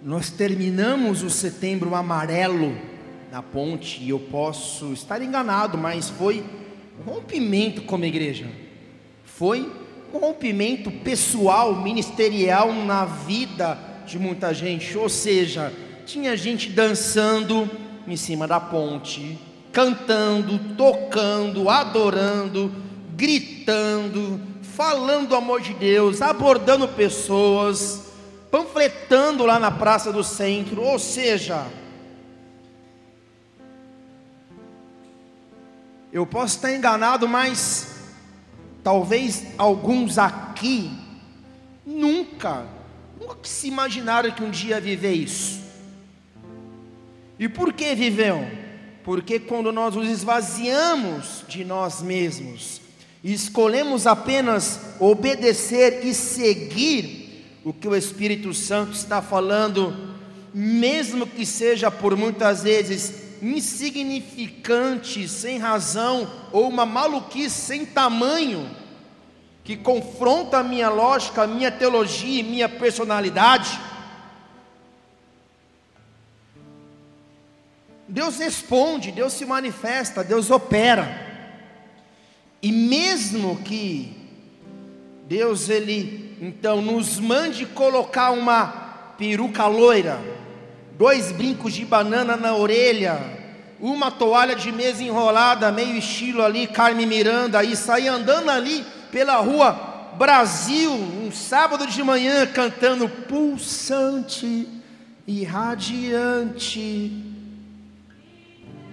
Nós terminamos o Setembro Amarelo na ponte, e eu posso estar enganado, mas foi um rompimento como igreja, foi um rompimento pessoal, ministerial na vida de muita gente. Ou seja, tinha gente dançando em cima da ponte, cantando, tocando, adorando, gritando, falando do amor de Deus, abordando pessoas, panfletando lá na praça do centro. Ou seja, eu posso estar enganado, mas talvez alguns aqui nunca se imaginaram que um dia ia viver isso. E por que viveu? Porque quando nós nos esvaziamos de nós mesmos e escolhemos apenas obedecer e seguir o que o Espírito Santo está falando, mesmo que seja por muitas vezes insignificante, sem razão, ou uma maluquice sem tamanho, que confronta a minha lógica, a minha teologia e minha personalidade, Deus responde, Deus se manifesta, Deus opera. E mesmo que Deus então nos mande colocar uma peruca loira, 2 brincos de banana na orelha, uma toalha de mesa enrolada, meio estilo ali Carmen Miranda, e sair andando ali pela rua Brasil, um sábado de manhã, cantando pulsante e radiante,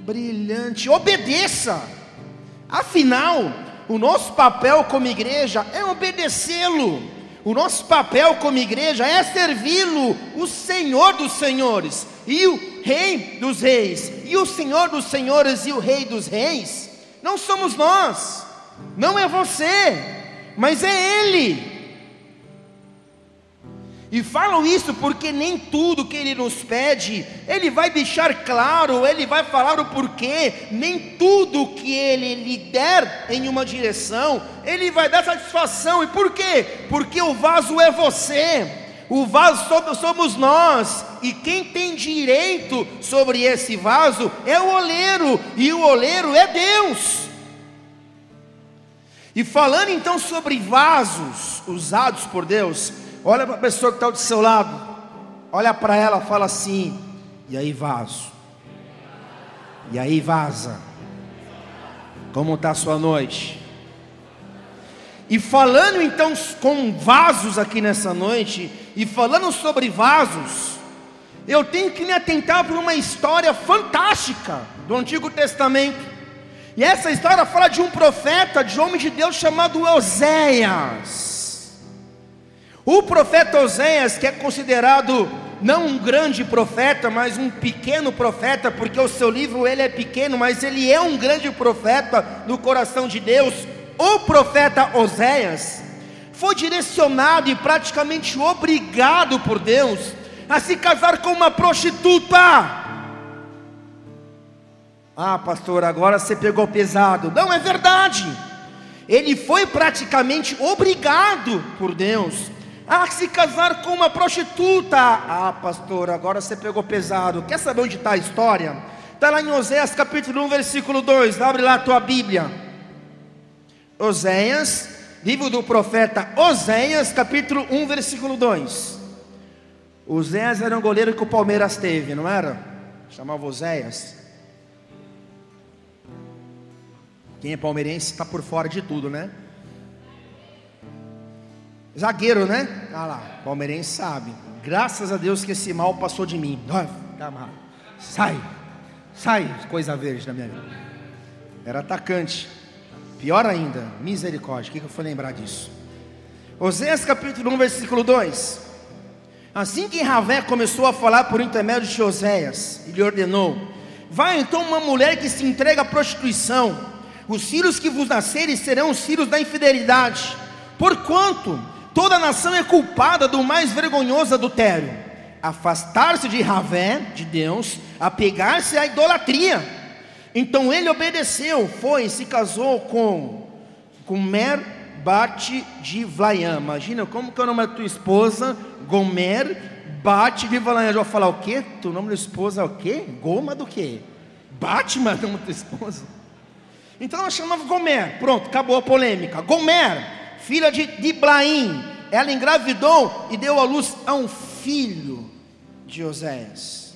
brilhante, obedeça. Afinal, o nosso papel como igreja é obedecê-lo. O nosso papel como igreja é servi-lo, o Senhor dos senhores e o Rei dos reis, e o Senhor dos senhores e o Rei dos reis. Não somos nós, não é você, mas é Ele. E falo isso porque nem tudo que Ele nos pede, Ele vai deixar claro, Ele vai falar o porquê. Nem tudo que Ele lhe der em uma direção, Ele vai dar satisfação. E por quê? Porque o vaso é você, o vaso somos nós, e quem tem direito sobre esse vaso é o oleiro, e o oleiro é Deus. E falando então sobre vasos usados por Deus, olha para a pessoa que está do seu lado, olha para ela, fala assim: e aí, vaso? E aí, vaza? Como está a sua noite? E falando então com vasos aqui nessa noite, e falando sobre vasos, eu tenho que me atentar para uma história fantástica do Antigo Testamento. E essa história fala de um profeta, de um homem de Deus chamado Oséias. O profeta Oséias, que é considerado não um grande profeta, mas um pequeno profeta, porque o seu livro ele é pequeno, mas ele é um grande profeta no coração de Deus. O profeta Oséias foi direcionado e praticamente obrigado por Deus a se casar com uma prostituta. Ah, pastor, agora você pegou pesado. Não, é verdade. Ele foi praticamente obrigado por Deus a se casar com uma prostituta. Ah, pastor, agora você pegou pesado. Quer saber onde está a história? Está lá em Oséias capítulo 1, versículo 2. Abre lá a tua Bíblia. Oséias, livro do profeta Oséias, capítulo 1, versículo 2. Oséias era um goleiro que o Palmeiras teve, não era? Chamava Oséias. Quem é palmeirense está por fora de tudo, né? Zagueiro, né? Ah lá, palmeirense sabe. Graças a Deus que esse mal passou de mim. Sai, coisa verde da minha vida. Era atacante. Pior ainda, misericórdia. O que eu fui lembrar disso? Oséias capítulo 1, versículo 2. Assim que Ravé começou a falar por intermédio de Oséias, ele ordenou: vai então uma mulher que se entrega à prostituição. Os filhos que vos nascerem serão os filhos da infidelidade, porquanto toda a nação é culpada do mais vergonhoso adultério. Afastar-se de Ravé, de Deus, apegar-se à idolatria. Então ele obedeceu, foi e se casou com Gomer Bat de Vlaiam. Imagina como que é o nome da tua esposa, Gomer Bate, viva lá, eu vou falar o quê? Tu nome da esposa é o quê? Goma do quê? Batman, nome da tua esposa. Então ela chamava Gomer. Pronto, acabou a polêmica. Gomer, filha de Diblaim, ela engravidou e deu à luz a um filho de Oséias.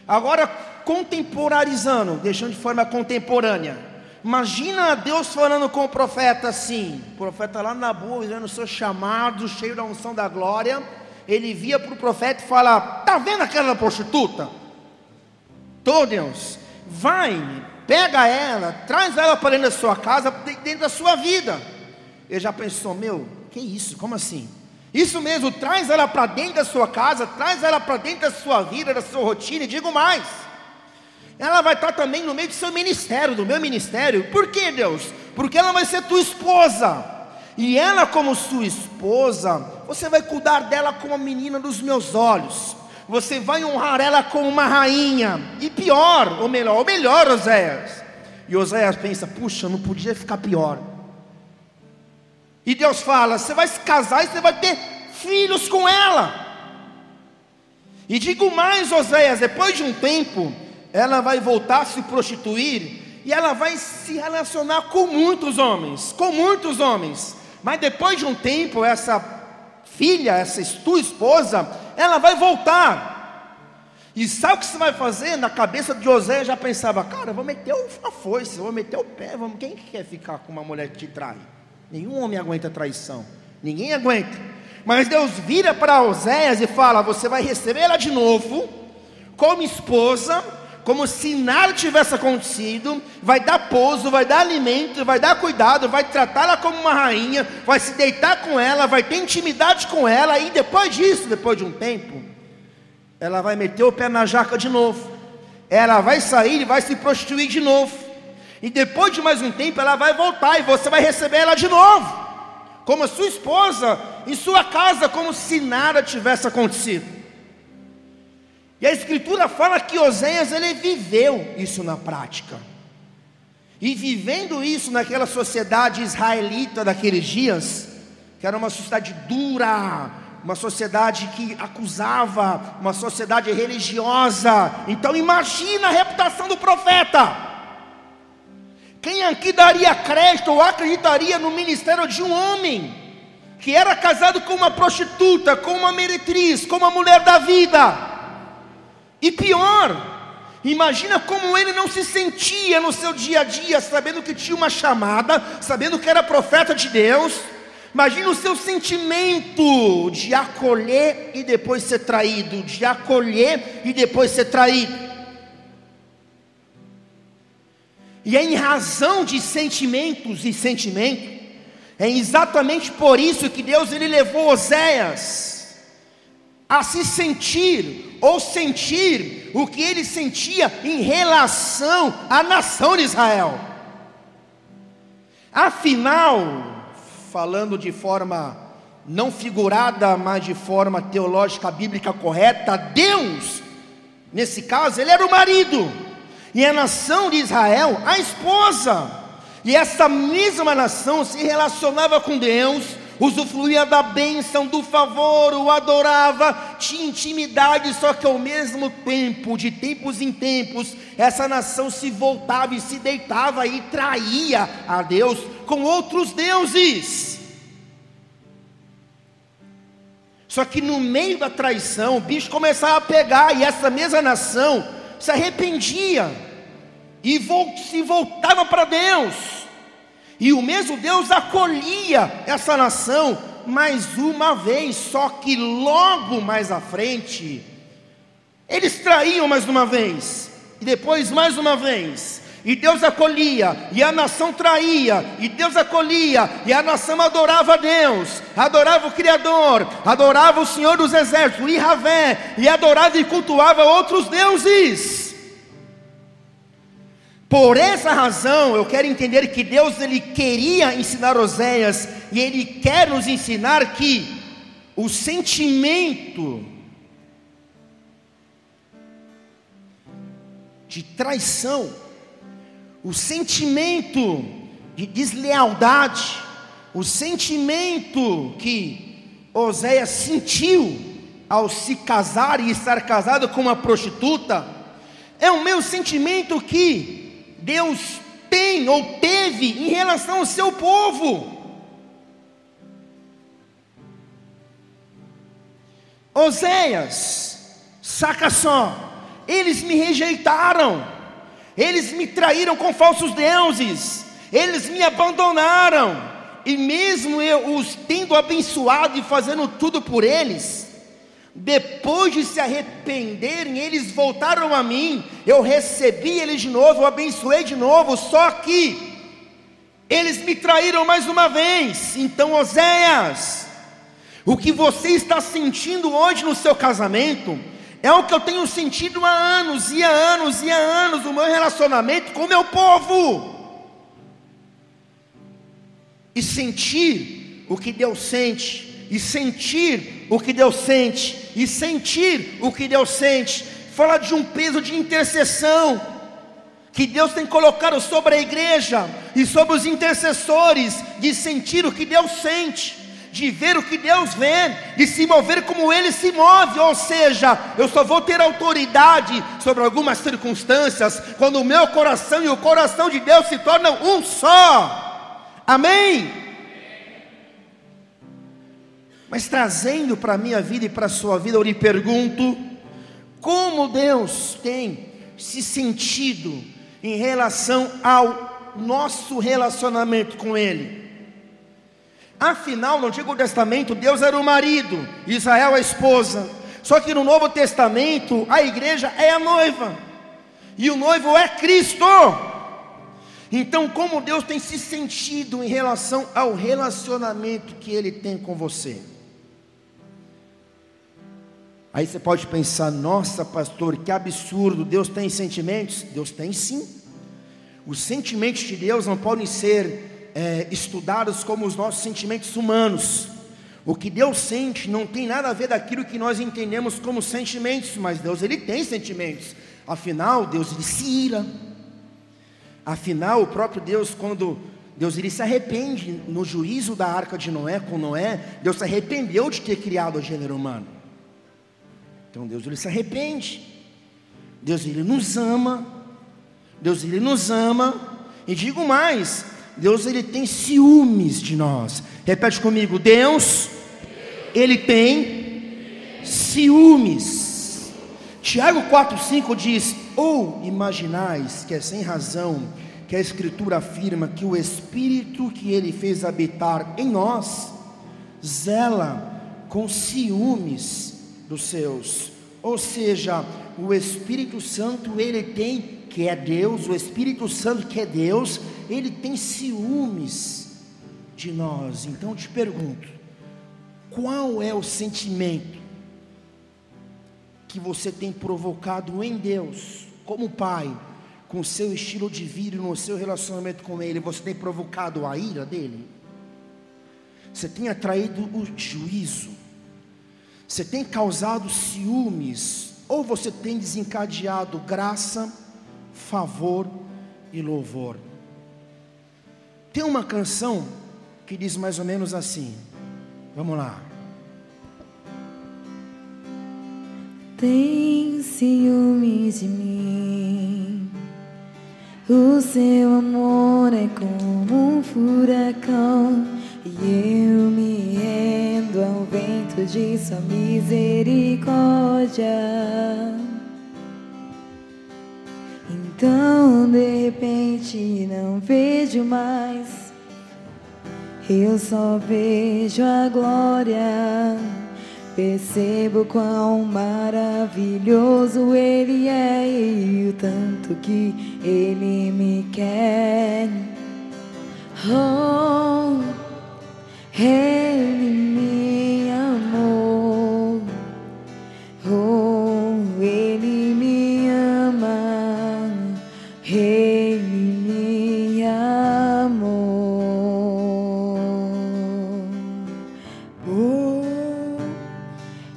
Agora, contemporarizando, deixando de forma contemporânea, imagina Deus falando com o profeta assim. O profeta lá na boa, vendo o seu chamado, cheio da unção da glória. Ele via para o profeta e fala: tá vendo aquela prostituta? Tô, Deus, vai, pega ela, traz ela para dentro da sua casa, dentro da sua vida. Ele já pensou: meu, que isso, como assim? Isso mesmo, traz ela para dentro da sua casa, traz ela para dentro da sua vida, da sua rotina, e digo mais, ela vai estar também no meio do seu ministério, do meu ministério. Por que, Deus? Porque ela vai ser tua esposa, e ela como sua esposa, você vai cuidar dela como a menina dos meus olhos, você vai honrar ela como uma rainha, e pior, ou melhor, Oséias. E Oséias pensa: puxa, não podia ficar pior. E Deus fala: você vai se casar e você vai ter filhos com ela. E digo mais, Oséias, depois de um tempo, ela vai voltar a se prostituir, e ela vai se relacionar com muitos homens, mas depois de um tempo, essa filha, essa tua esposa, ela vai voltar. E sabe o que você vai fazer? Na cabeça de Oséias já pensava: cara, vou meter a foice, vou meter o pé, quem que quer ficar com uma mulher que te trai? Nenhum homem aguenta traição, ninguém aguenta. Mas Deus vira para Oséias e fala: você vai receber ela de novo, como esposa, como se nada tivesse acontecido, vai dar pouso, vai dar alimento, vai dar cuidado, vai tratá-la como uma rainha, vai se deitar com ela, vai ter intimidade com ela, e depois disso, depois de um tempo, ela vai meter o pé na jaca de novo, ela vai sair e vai se prostituir de novo. E depois de mais um tempo ela vai voltar, e você vai receber ela de novo, como a sua esposa, em sua casa, como se nada tivesse acontecido. E a escritura fala que Oséias, ele viveu isso na prática. E vivendo isso naquela sociedade israelita daqueles dias, que era uma sociedade dura, uma sociedade que acusava, uma sociedade religiosa. Então imagina a reputação do profeta. Quem aqui daria crédito ou acreditaria no ministério de um homem que era casado com uma prostituta, com uma meretriz, com uma mulher da vida? E pior, imagina como ele não se sentia no seu dia a dia, sabendo que tinha uma chamada, sabendo que era profeta de Deus. Imagina o seu sentimento de acolher e depois ser traído, de acolher e depois ser traído. E é em razão de sentimentos e sentimento, é exatamente por isso que Deus, ele levou Oséias a se sentir, ou sentir o que ele sentia em relação à nação de Israel. Afinal, falando de forma não figurada, mas de forma teológica, bíblica correta, Deus, nesse caso, ele era o marido, e a nação de Israel, a esposa. E essa mesma nação se relacionava com Deus, usufruía da bênção, do favor, o adorava, tinha intimidade. Só que ao mesmo tempo, de tempos em tempos, essa nação se voltava e se deitava e traía a Deus com outros deuses. Só que no meio da traição, o bicho começava a pegar, e essa mesma nação se arrependia e se voltava para Deus, e o mesmo Deus acolhia essa nação mais uma vez. Só que logo mais à frente, eles traíam mais uma vez, e depois mais uma vez, e Deus acolhia, e a nação traía, e Deus acolhia, e a nação adorava a Deus, adorava o Criador, adorava o Senhor dos Exércitos, o Yahvé, e adorava e cultuava outros deuses. Por essa razão, eu quero entender que Deus, ele queria ensinar Oséias, e ele quer nos ensinar que o sentimento de traição, o sentimento de deslealdade, o sentimento que Oséias sentiu ao se casar e estar casado com uma prostituta, é o mesmo sentimento que Deus tem ou teve em relação ao seu povo. Oséias, saca só, eles me rejeitaram, eles me traíram com falsos deuses, eles me abandonaram, e mesmo eu os tendo abençoado e fazendo tudo por eles, depois de se arrependerem, eles voltaram a mim, eu recebi eles de novo, eu abençoei de novo, só que eles me traíram mais uma vez. Então, Oséias, o que você está sentindo hoje no seu casamento é o que eu tenho sentido há anos e há anos e há anos no meu relacionamento com o meu povo. E sentir o que Deus sente, e sentir o que Deus sente, e sentir o que Deus sente, fala de um peso de intercessão que Deus tem colocado sobre a igreja e sobre os intercessores, de sentir o que Deus sente, de ver o que Deus vê, de se mover como Ele se move. Ou seja, eu só vou ter autoridade sobre algumas circunstâncias quando o meu coração e o coração de Deus se tornam um só. Amém? Mas trazendo para a minha vida e para a sua vida, eu lhe pergunto: como Deus tem se sentido em relação ao nosso relacionamento com Ele? Afinal, no Antigo Testamento, Deus era o marido, Israel a esposa. Só que no Novo Testamento, a igreja é a noiva, e o noivo é Cristo. Então, como Deus tem se sentido em relação ao relacionamento que Ele tem com você? Aí você pode pensar: nossa, pastor, que absurdo, Deus tem sentimentos? Deus tem sim. Os sentimentos de Deus não podem ser estudados como os nossos sentimentos humanos. O que Deus sente não tem nada a ver daquilo que nós entendemos como sentimentos, mas Deus, Ele tem sentimentos. Afinal, Deus, Ele se ira. Afinal, o próprio Deus, quando Deus, Ele se arrepende no juízo da arca de Noé com Noé, Deus se arrependeu de ter criado o gênero humano. Então Deus, Ele se arrepende. Deus, Ele nos ama. Deus, Ele nos ama. E digo mais, Deus, Ele tem ciúmes de nós. Repete comigo: Deus, Ele tem ciúmes. Tiago 4,5 diz: ou imaginais que é sem razão que a Escritura afirma que o Espírito que Ele fez habitar em nós zela com ciúmes dos seus. Ou seja, o Espírito Santo, Ele tem, que é Deus, o Espírito Santo que é Deus, Ele tem ciúmes de nós. Então eu te pergunto: qual é o sentimento que você tem provocado em Deus, como pai, com o seu estilo de vida, no seu relacionamento com Ele? Você tem provocado a ira dEle? Você tem atraído o juízo? Você tem causado ciúmes? Ou você tem desencadeado graça, favor e louvor? Tem uma canção que diz mais ou menos assim, vamos lá. Tem ciúmes de mim, o seu amor é como um furacão, e eu me rendo ao vento de sua misericórdia. Então de repente não vejo mais, eu só vejo a glória. Percebo quão maravilhoso Ele é e o tanto que Ele me quer. Oh, Ele me amou. Oh, Ele me ama. Ele me amou. Oh,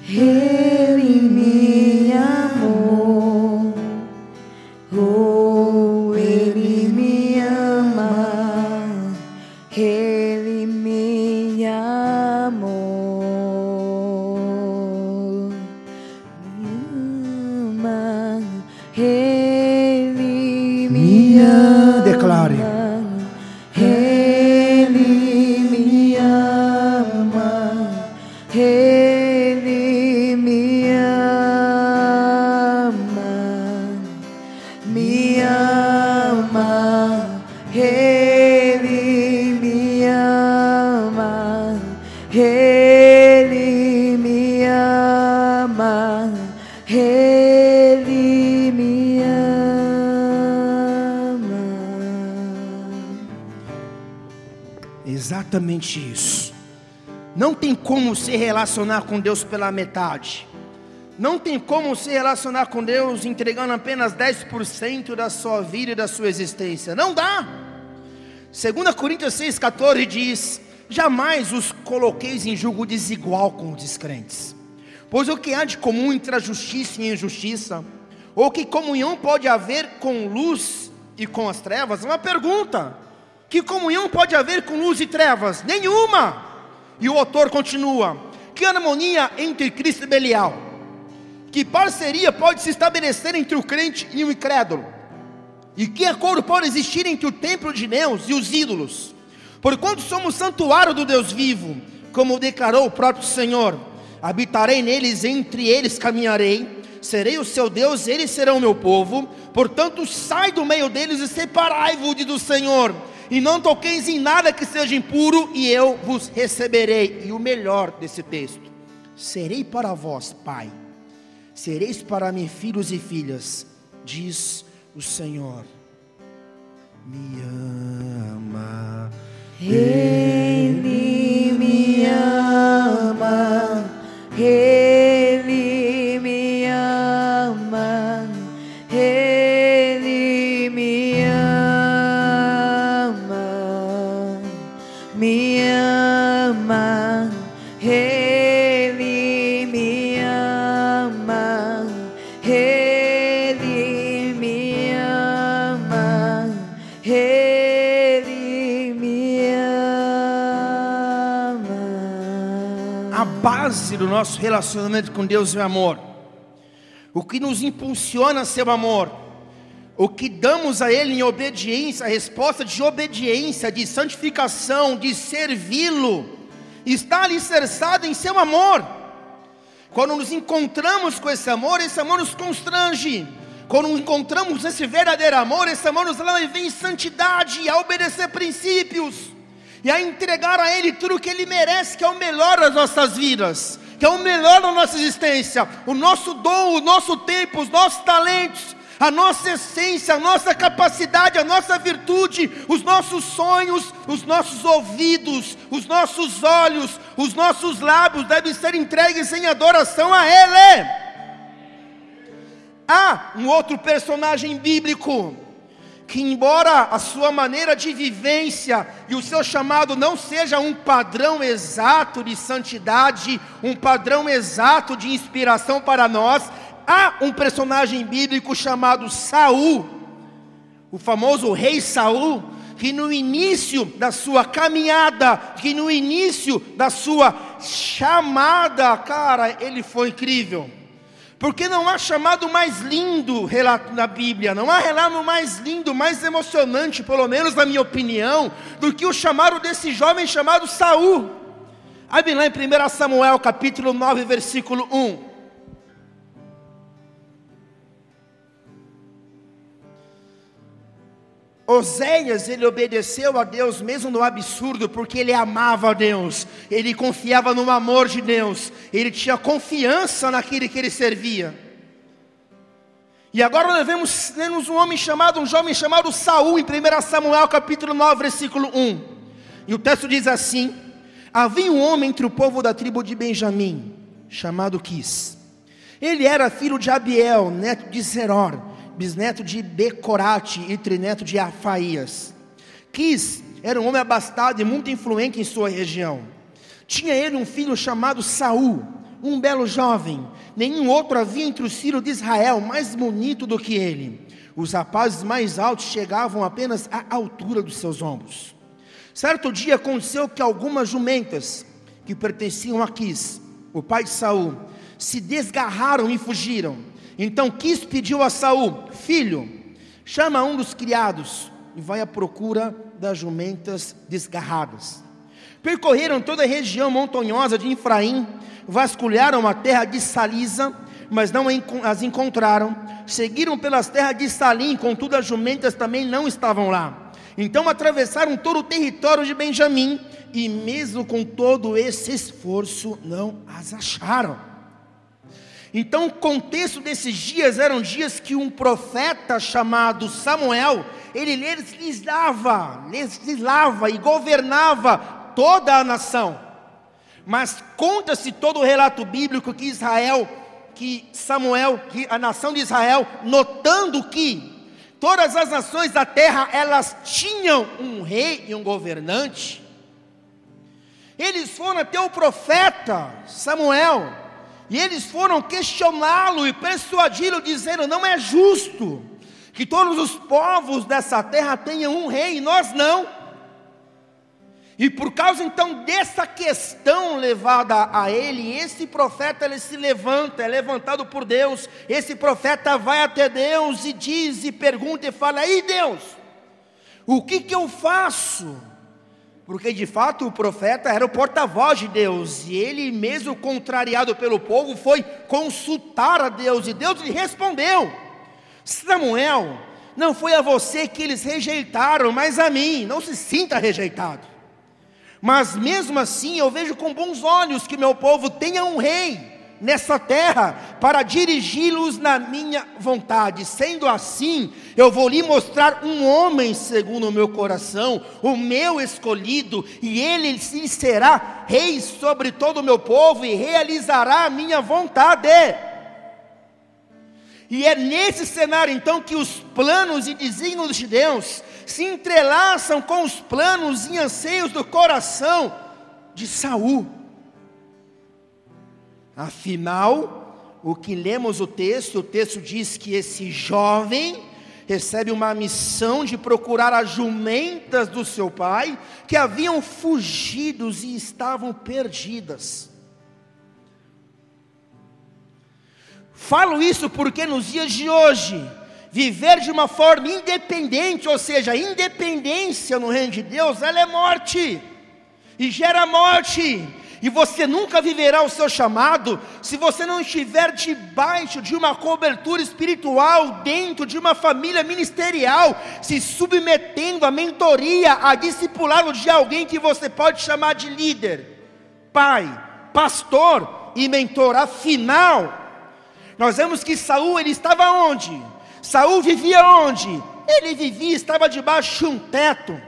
Ele me amou. Oh, Ele me ama. Ele me amou. Ele me ama. Declare. Ele me ama. Ele me ama. Me ama. Ele me ama. Ele me ama. Ele me ama. Exatamente isso. Não tem como se relacionar com Deus pela metade. Não tem como se relacionar com Deus entregando apenas 10% da sua vida e da sua existência. Não dá. 2 Coríntios 6,14 diz: jamais os coloqueis em julgo desigual com os descrentes. Pois o que há de comum entre a justiça e a injustiça? Ou que comunhão pode haver com luz e com as trevas? Uma pergunta. Que comunhão pode haver com luz e trevas? Nenhuma. E o autor continua: que harmonia entre Cristo e Belial? Que parceria pode se estabelecer entre o crente e o incrédulo? E que acordo pode existir entre o templo de Deus e os ídolos? Porquanto somos santuário do Deus vivo, como declarou o próprio Senhor: habitarei neles, entre eles caminharei, serei o seu Deus, eles serão o meu povo. Portanto sai do meio deles e separai-vos do Senhor, e não toqueis em nada que seja impuro, e eu vos receberei. E o melhor desse texto: serei para vós pai, sereis para mim filhos e filhas, diz o Senhor. Me ama. Ele me ama. Ele me ama. Ele me ama. Me ama. Ele me ama. Ele me ama. Ele me ama. A base do nosso relacionamento com Deus é o amor. O que nos impulsiona a ser o amor, o que damos a Ele em obediência, a resposta de obediência, de santificação, de servi-lo, está alicerçado em seu amor. Quando nos encontramos com esse amor nos constrange. Quando encontramos esse verdadeiro amor, esse amor nos leva a viver em santidade, a obedecer princípios, e a entregar a Ele tudo o que Ele merece, que é o melhor das nossas vidas, que é o melhor da nossa existência, o nosso dom, o nosso tempo, os nossos talentos, a nossa essência, a nossa capacidade, a nossa virtude, os nossos sonhos, os nossos ouvidos, os nossos olhos, os nossos lábios devem ser entregues em adoração a Ele. Há um outro personagem bíblico que, embora a sua maneira de vivência e o seu chamado não seja um padrão exato de santidade, um padrão exato de inspiração para nós, há um personagem bíblico chamado Saul, o famoso rei Saul, que no início da sua caminhada, que no início da sua chamada, cara, ele foi incrível. Porque não há chamado mais lindo relato na Bíblia, não há relato mais lindo, mais emocionante, pelo menos na minha opinião, do que o chamado desse jovem chamado Saul. Abre lá em 1 Samuel capítulo 9, versículo 1. Oséias, ele obedeceu a Deus mesmo no absurdo, porque ele amava a Deus, ele confiava no amor de Deus, ele tinha confiança naquele que ele servia. E agora nós vemos um jovem chamado Saul, em 1 Samuel capítulo 9, versículo 1. E o texto diz assim: havia um homem entre o povo da tribo de Benjamim, chamado Quis. Ele era filho de Abiel, neto de Zeror, bisneto de Becorate e trineto de Afaías. Quis era um homem abastado e muito influente em sua região. Tinha ele um filho chamado Saul, um belo jovem. Nenhum outro havia entre os filhos de Israel mais bonito do que ele. Os rapazes mais altos chegavam apenas à altura dos seus ombros. Certo dia aconteceu que algumas jumentas que pertenciam a Quis, o pai de Saul, se desgarraram e fugiram. Então Quis pediu a Saul: filho, chama um dos criados e vai à procura das jumentas desgarradas. Percorreram toda a região montanhosa de Efraim, vasculharam a terra de Salisa, mas não as encontraram. Seguiram pelas terras de Salim, contudo as jumentas também não estavam lá. Então atravessaram todo o território de Benjamim, e mesmo com todo esse esforço, não as acharam. Então o contexto desses dias eram dias que um profeta chamado Samuel, ele legislava e governava toda a nação. Mas conta-se todo o relato bíblico que a nação de Israel, notando que todas as nações da terra, elas tinham um rei e um governante, eles foram até o profeta Samuel, e eles foram questioná-lo e persuadi-lo, dizendo: não é justo que todos os povos dessa terra tenham um rei e nós não. E por causa então dessa questão levada a ele, esse profeta ele se levanta, é levantado por Deus. Esse profeta vai até Deus e diz e pergunta e fala: ei Deus, o que eu faço? Porque de fato o profeta era o porta-voz de Deus, e ele mesmo contrariado pelo povo foi consultar a Deus, e Deus lhe respondeu: Samuel, não foi a você que eles rejeitaram, mas a mim. Não se sinta rejeitado, mas mesmo assim eu vejo com bons olhos que meu povo tenha um rei nessa terra para dirigi-los na minha vontade. Sendo assim, eu vou lhe mostrar um homem segundo o meu coração, o meu escolhido, e ele será rei sobre todo o meu povo e realizará a minha vontade. E é nesse cenário então que os planos e desígnios de Deus se entrelaçam com os planos e anseios do coração de Saul. Afinal, o que lemos o texto diz que esse jovem recebe uma missão de procurar as jumentas do seu pai, que haviam fugido e estavam perdidas. Falo isso porque nos dias de hoje, viver de uma forma independente, ou seja, independência no reino de Deus, ela é morte, e gera morte. E você nunca viverá o seu chamado se você não estiver debaixo de uma cobertura espiritual, dentro de uma família ministerial, se submetendo à mentoria, a discipulado de alguém que você pode chamar de líder, pai, pastor e mentor. Afinal, nós vemos que Saul, ele estava onde? Saul vivia onde? Ele vivia, estava debaixo de um teto.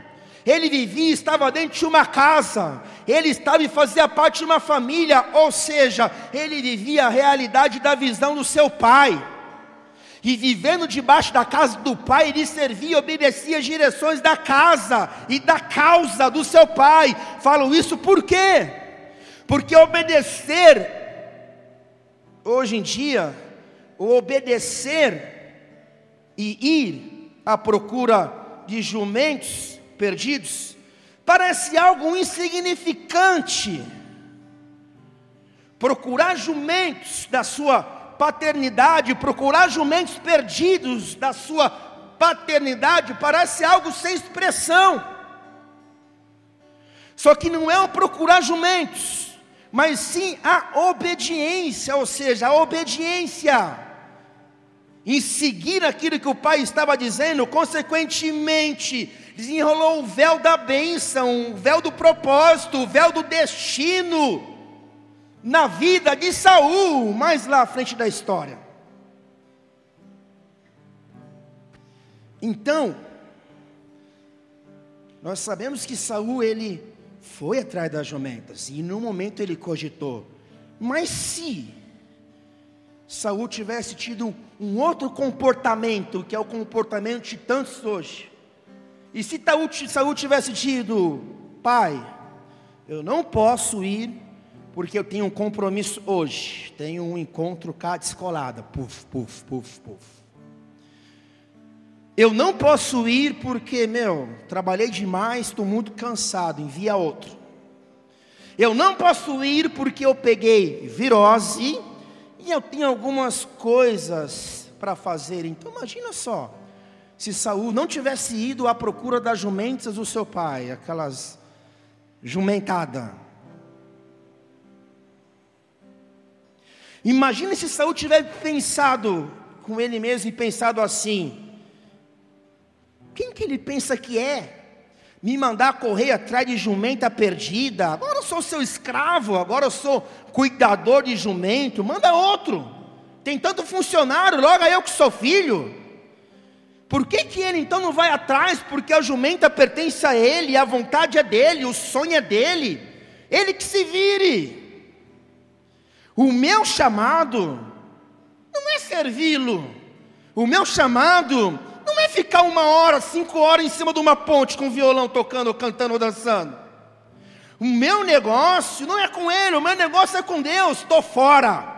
Ele vivia, estava dentro de uma casa. Ele estava e fazia parte de uma família. Ou seja, ele vivia a realidade da visão do seu pai. E vivendo debaixo da casa do pai, ele servia e obedecia as direções da casa e da causa do seu pai. Falo isso por quê? Porque obedecer, hoje em dia, o obedecer e ir à procura de jumentos perdidos parece algo insignificante. Procurar jumentos da sua paternidade, procurar jumentos perdidos da sua paternidade parece algo sem expressão. Só que não é o procurar jumentos, mas sim a obediência, ou seja, a obediência em seguir aquilo que o pai estava dizendo. Consequentemente, desenrolou o véu da bênção, o véu do propósito, o véu do destino na vida de Saul, mais lá à frente da história. Então, nós sabemos que Saul, ele foi atrás das jumentas, e no momento ele cogitou: mas se Saul tivesse tido um outro comportamento, que é o comportamento de tantos hoje, e se Saul tivesse tido: pai, eu não posso ir porque eu tenho um compromisso hoje, tenho um encontro cá de escolada, puf, puf, puf, puf. Eu não posso ir porque, trabalhei demais, estou muito cansado, envia outro. Eu não posso ir porque eu peguei virose, e eu tenho algumas coisas para fazer. Então imagina só, se Saul não tivesse ido à procura das jumentas do seu pai, aquelas jumentadas. Imagina se Saul tivesse pensado com ele mesmo e pensado assim: quem que ele pensa que é? Me mandar correr atrás de jumenta perdida? Agora eu sou seu escravo, agora eu sou cuidador de jumento. Manda outro. Tem tanto funcionário, logo eu que sou filho. Por que que ele então não vai atrás? Porque a jumenta pertence a ele, a vontade é dele, o sonho é dele. Ele que se vire. O meu chamado não é servi-lo. O meu chamado não é ficar 1 hora, 5 horas em cima de uma ponte com violão tocando, ou cantando, ou dançando. O meu negócio não é com ele, o meu negócio é com Deus. Estou fora.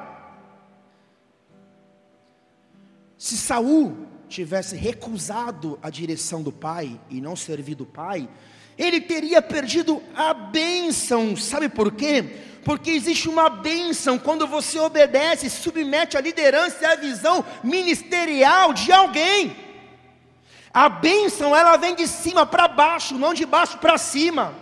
Se Saul tivesse recusado a direção do pai e não servido o pai, ele teria perdido a bênção. Sabe por quê? Porque existe uma bênção quando você obedece, submete a liderança e a visão ministerial de alguém. A bênção, ela vem de cima para baixo, não de baixo para cima.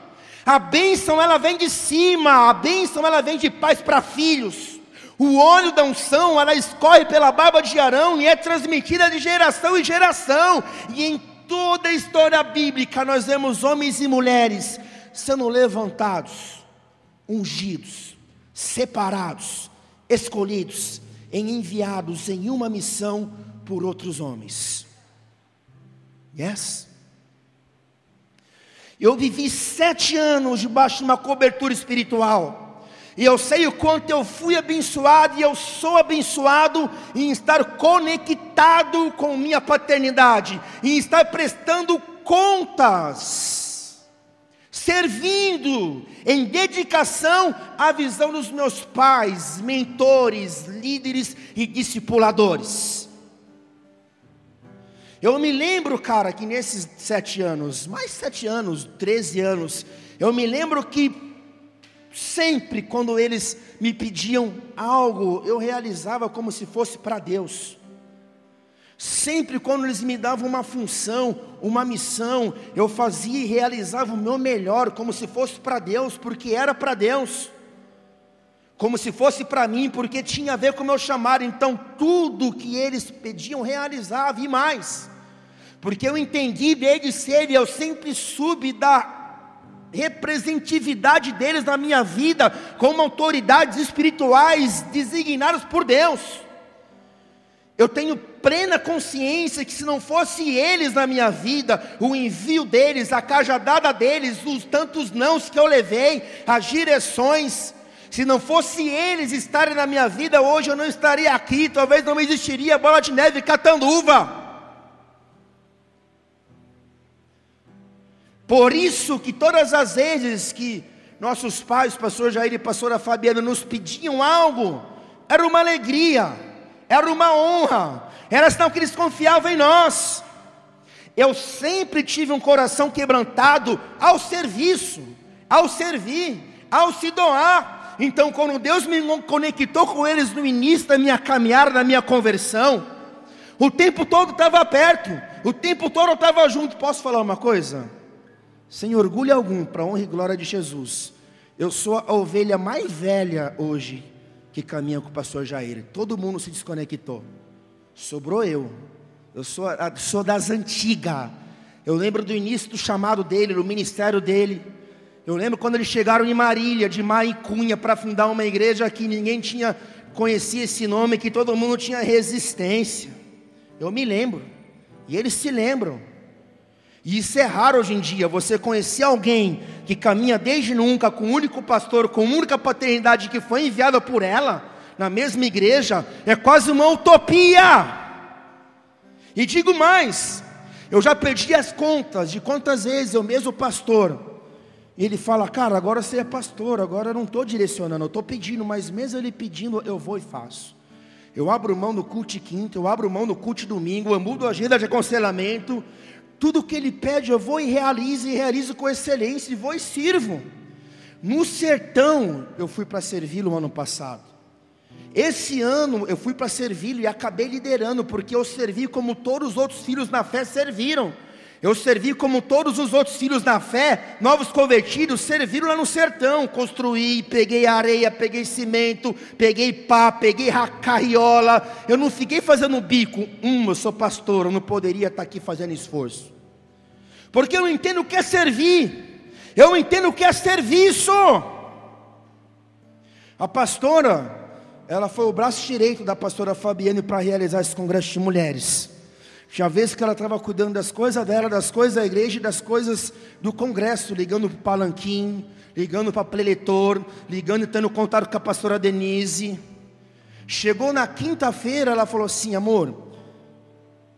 A bênção, ela vem de cima. A bênção, ela vem de pais para filhos. O óleo da unção, ela escorre pela barba de Arão e é transmitida de geração em geração. E em toda a história bíblica, nós vemos homens e mulheres sendo levantados, ungidos, separados, escolhidos, enviados em uma missão por outros homens. Yes? Eu vivi 7 anos debaixo de uma cobertura espiritual, e eu sei o quanto eu fui abençoado, e eu sou abençoado em estar conectado com minha paternidade, em estar prestando contas, servindo em dedicação à visão dos meus pais, mentores, líderes e discipuladores. Eu me lembro, cara, que nesses 7 anos, mais 7 anos, 13 anos, eu me lembro que sempre quando eles me pediam algo, eu realizava como se fosse para Deus. Sempre quando eles me davam uma função, uma missão, eu fazia e realizava o meu melhor, como se fosse para Deus, porque era para Deus. Como se fosse para mim, porque tinha a ver com o meu chamado. Então tudo que eles pediam, realizava e mais. Porque eu entendi desde cedo, e eu sempre soube da representatividade deles na minha vida, como autoridades espirituais designadas por Deus. Eu tenho plena consciência que se não fosse eles na minha vida, o envio deles, a cajadada deles, os tantos nãos que eu levei, as direções, se não fosse eles estarem na minha vida, hoje eu não estaria aqui, talvez não existiria Bola de Neve catando uva. Por isso que todas as vezes que nossos pais, pastor Jair e pastora Fabiana, nos pediam algo, era uma alegria, era uma honra, era sinal que eles confiavam em nós. Eu sempre tive um coração quebrantado ao serviço, ao servir, ao se doar. Então quando Deus me conectou com eles no início da minha caminhada, da minha conversão, o tempo todo estava perto, o tempo todo eu estava junto. Posso falar uma coisa? Sem orgulho algum, para a honra e glória de Jesus, eu sou a ovelha mais velha hoje que caminha com o pastor Jair. Todo mundo se desconectou, sobrou eu sou das antigas. Eu lembro do início do chamado dele, do ministério dele. Eu lembro quando eles chegaram em Marília, de Maricunha, para fundar uma igreja que ninguém conhecia esse nome, que todo mundo tinha resistência. Eu me lembro, e eles se lembram. E isso é raro hoje em dia, você conhecer alguém que caminha desde nunca com um único pastor, com uma única paternidade que foi enviada por ela, na mesma igreja, é quase uma utopia. E digo mais, eu já perdi as contas de quantas vezes eu mesmo pastor, e ele fala, cara, agora você é pastor, agora eu não estou direcionando, eu estou pedindo, mas mesmo ele pedindo, eu vou e faço. Eu abro mão do culto de quinta, eu abro mão do culto de domingo, eu mudo a agenda de aconselhamento. Tudo que ele pede eu vou e realizo com excelência, e vou e sirvo. No sertão, eu fui para servi-lo ano passado. Esse ano eu fui para servi-lo e acabei liderando, porque eu servi como todos os outros filhos na fé serviram. Eu servi como todos os outros filhos na fé, novos convertidos, serviram lá no sertão. Construí, peguei areia, peguei cimento, peguei pá, peguei carriola. Eu não fiquei fazendo bico. Eu sou pastor, eu não poderia estar aqui fazendo esforço. Porque eu entendo o que é servir. Eu entendo o que é serviço. A pastora, ela foi o braço direito da pastora Fabiane para realizar esse congresso de mulheres. Tinha vezes que ela estava cuidando das coisas dela, das coisas da igreja e das coisas do congresso, ligando para o palanquim, ligando para o preletor, ligando e tendo contato com a pastora Denise. Chegou na quinta-feira, ela falou assim: amor,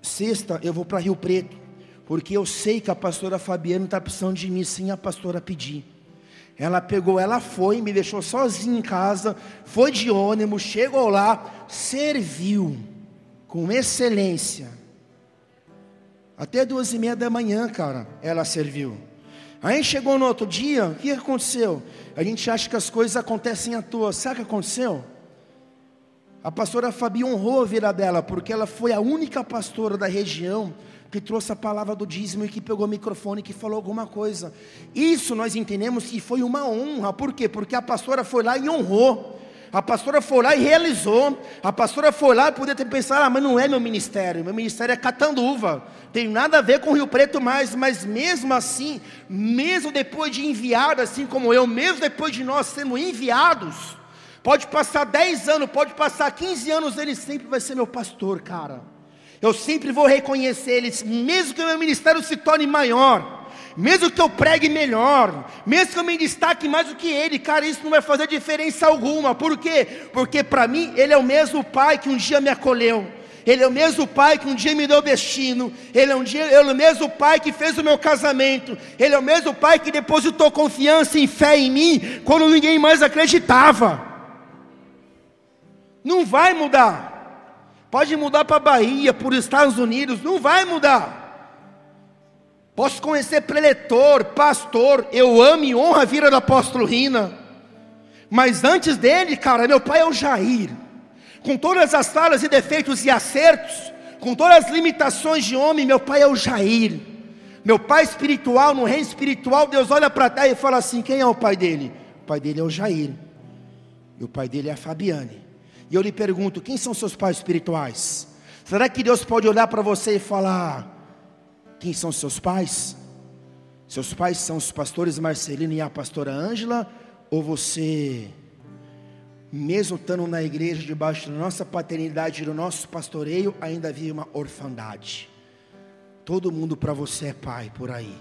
sexta eu vou para Rio Preto, porque eu sei que a pastora Fabiana está precisando de mim sem a pastora pedir. Ela pegou, ela foi, me deixou sozinha em casa, foi de ônibus, chegou lá, serviu com excelência. Até 2:30 da manhã, cara, ela serviu. Aí chegou no outro dia, o que aconteceu? A gente acha que as coisas acontecem à toa. Sabe o que aconteceu? A pastora Fabi honrou a vida dela, porque ela foi a única pastora da região que trouxe a palavra do dízimo e que pegou o microfone e que falou alguma coisa. Isso nós entendemos que foi uma honra. Por quê? Porque a pastora foi lá e honrou. A pastora foi lá e realizou. A pastora foi lá e podia ter pensado: mas não é meu ministério é Catanduva, tem nada a ver com Rio Preto mais. Mas mesmo assim, mesmo depois de enviado, assim como eu, mesmo depois de nós sermos enviados, pode passar 10 anos, pode passar 15 anos, ele sempre vai ser meu pastor, cara. Eu sempre vou reconhecer ele, mesmo que o meu ministério se torne maior, mesmo que eu pregue melhor, mesmo que eu me destaque mais do que ele, cara, isso não vai fazer diferença alguma. Por quê? Porque para mim, ele é o mesmo pai que um dia me acolheu, ele é o mesmo pai que um dia me deu destino, ele é o mesmo pai que fez o meu casamento, ele é o mesmo pai que depositou confiança e fé em mim, quando ninguém mais acreditava. Não vai mudar. Pode mudar para a Bahia, para os Estados Unidos, não vai mudar. Posso conhecer preletor, pastor, eu amo e honro a vida do apóstolo Rina, mas antes dele, cara, meu pai é o Jair, com todas as falhas e defeitos e acertos, com todas as limitações de homem, meu pai é o Jair, meu pai espiritual, no reino espiritual. Deus olha para trás e fala assim: quem é o pai dele? O pai dele é o Jair, e o pai dele é a Fabiane. E eu lhe pergunto: quem são seus pais espirituais? Será que Deus pode olhar para você e falar: quem são seus pais? Seus pais são os pastores Marcelino e a pastora Ângela? Ou você, mesmo estando na igreja, debaixo da nossa paternidade, do nosso pastoreio, ainda vive uma orfandade? Todo mundo para você é pai por aí,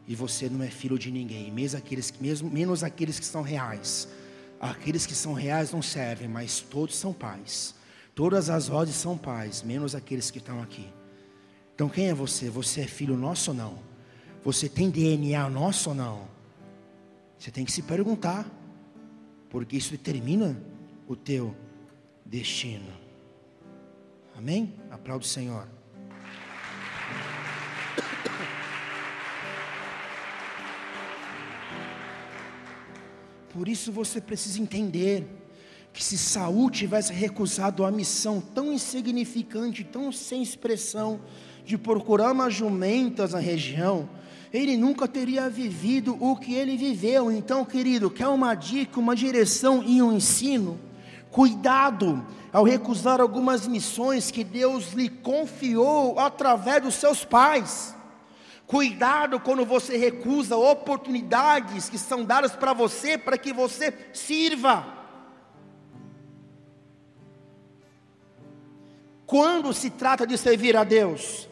e você não é filho de ninguém, menos aqueles que são reais. Aqueles que são reais não servem, mas todos são pais. Todas as vozes são pais, menos aqueles que estão aqui. Então quem é você? Você é filho nosso ou não? Você tem DNA nosso ou não? Você tem que se perguntar, porque isso determina o teu destino. Amém? Aplaude o Senhor. Por isso você precisa entender que se Saul tivesse recusado a missão tão insignificante, tão sem expressão, de procurar umas jumentas na região, ele nunca teria vivido o que ele viveu. Então, querido, quer uma dica, uma direção e um ensino? Cuidado ao recusar algumas missões que Deus lhe confiou através dos seus pais. Cuidado quando você recusa oportunidades que são dadas para você, para que você sirva. Quando se trata de servir a Deus,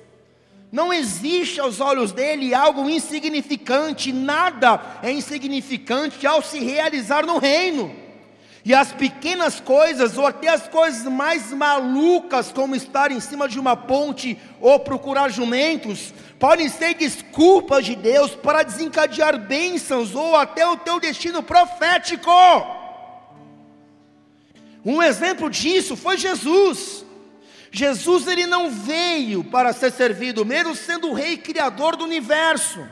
não existe aos olhos dele algo insignificante. Nada é insignificante ao se realizar no reino. E as pequenas coisas, ou até as coisas mais malucas, como estar em cima de uma ponte ou procurar jumentos, podem ser desculpas de Deus para desencadear bênçãos ou até o teu destino profético. Um exemplo disso foi Jesus. Jesus, ele não veio para ser servido, mesmo sendo o rei criador do universo,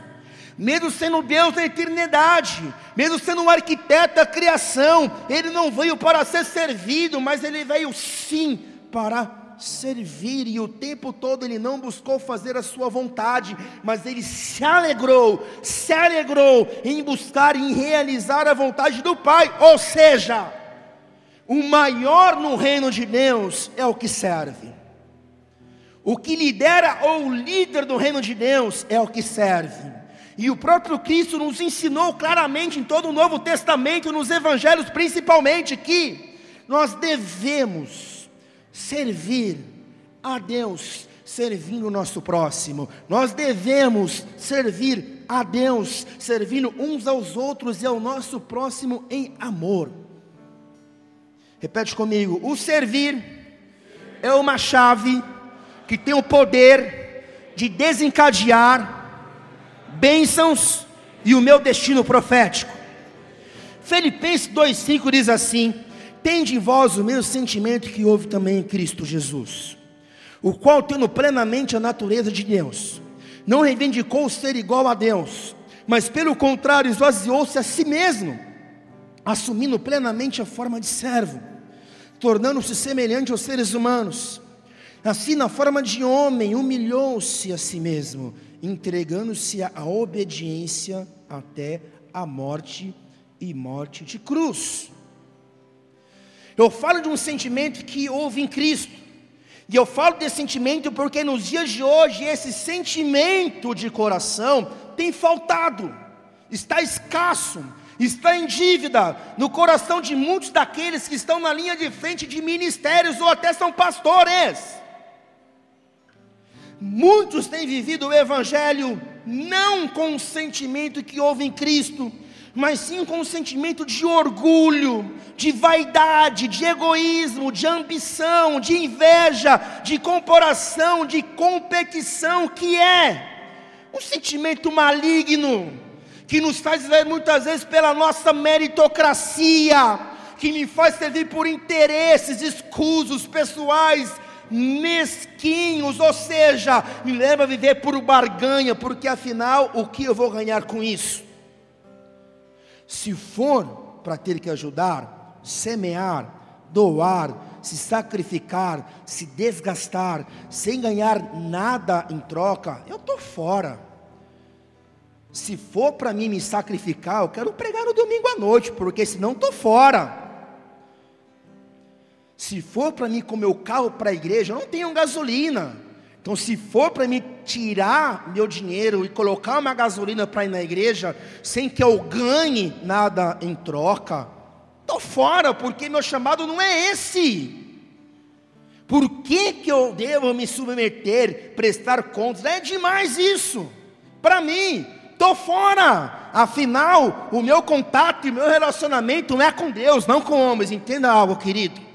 mesmo sendo Deus da eternidade, mesmo sendo um arquiteto da criação, Ele não veio para ser servido, mas Ele veio sim para servir, e o tempo todo Ele não buscou fazer a sua vontade, mas Ele se alegrou em buscar e em realizar a vontade do Pai. Ou seja, o maior no reino de Deus é o que serve. O que lidera ou o líder do reino de Deus é o que serve. E o próprio Cristo nos ensinou claramente em todo o Novo Testamento, nos Evangelhos principalmente, que nós devemos servir a Deus servindo o nosso próximo. Nós devemos servir a Deus servindo uns aos outros e ao nosso próximo em amor. Repete comigo: o servir é uma chave que tem o poder de desencadear bênçãos e o meu destino profético. Filipenses 2,5 diz assim: tende em vós o mesmo sentimento que houve também em Cristo Jesus, o qual, tendo plenamente a natureza de Deus, não reivindicou ser igual a Deus, mas pelo contrário esvaziou-se a si mesmo, assumindo plenamente a forma de servo, tornando-se semelhante aos seres humanos. Assim, na forma de homem, humilhou-se a si mesmo, entregando-se à obediência até a morte, e morte de cruz. Eu falo de um sentimento que houve em Cristo, e eu falo desse sentimento porque nos dias de hoje esse sentimento de coração tem faltado, está escasso, está em dívida no coração de muitos daqueles que estão na linha de frente de ministérios ou até são pastores. Muitos têm vivido o Evangelho não com o sentimento que houve em Cristo, mas sim com um sentimento de orgulho, de vaidade, de egoísmo, de ambição, de inveja, de comparação, de competição, que é um sentimento maligno, que nos faz viver muitas vezes pela nossa meritocracia, que me faz servir por interesses escusos, pessoais, mesquinhos, ou seja, me leva a viver por barganha, porque afinal, o que eu vou ganhar com isso? Se for para ter que ajudar, semear, doar, se sacrificar, se desgastar, sem ganhar nada em troca, eu estou fora. Se for para mim me sacrificar, eu quero pregar no domingo à noite, porque senão estou fora. Se for para mim com meu carro para a igreja, eu não tenho gasolina. Então, se for para mim tirar meu dinheiro e colocar uma gasolina para ir na igreja, sem que eu ganhe nada em troca, estou fora, porque meu chamado não é esse. Por que eu devo me submeter, prestar contas? É demais isso, para mim, estou fora. Afinal, o meu contato e o meu relacionamento não é com Deus, não com homens. Entenda algo, querido.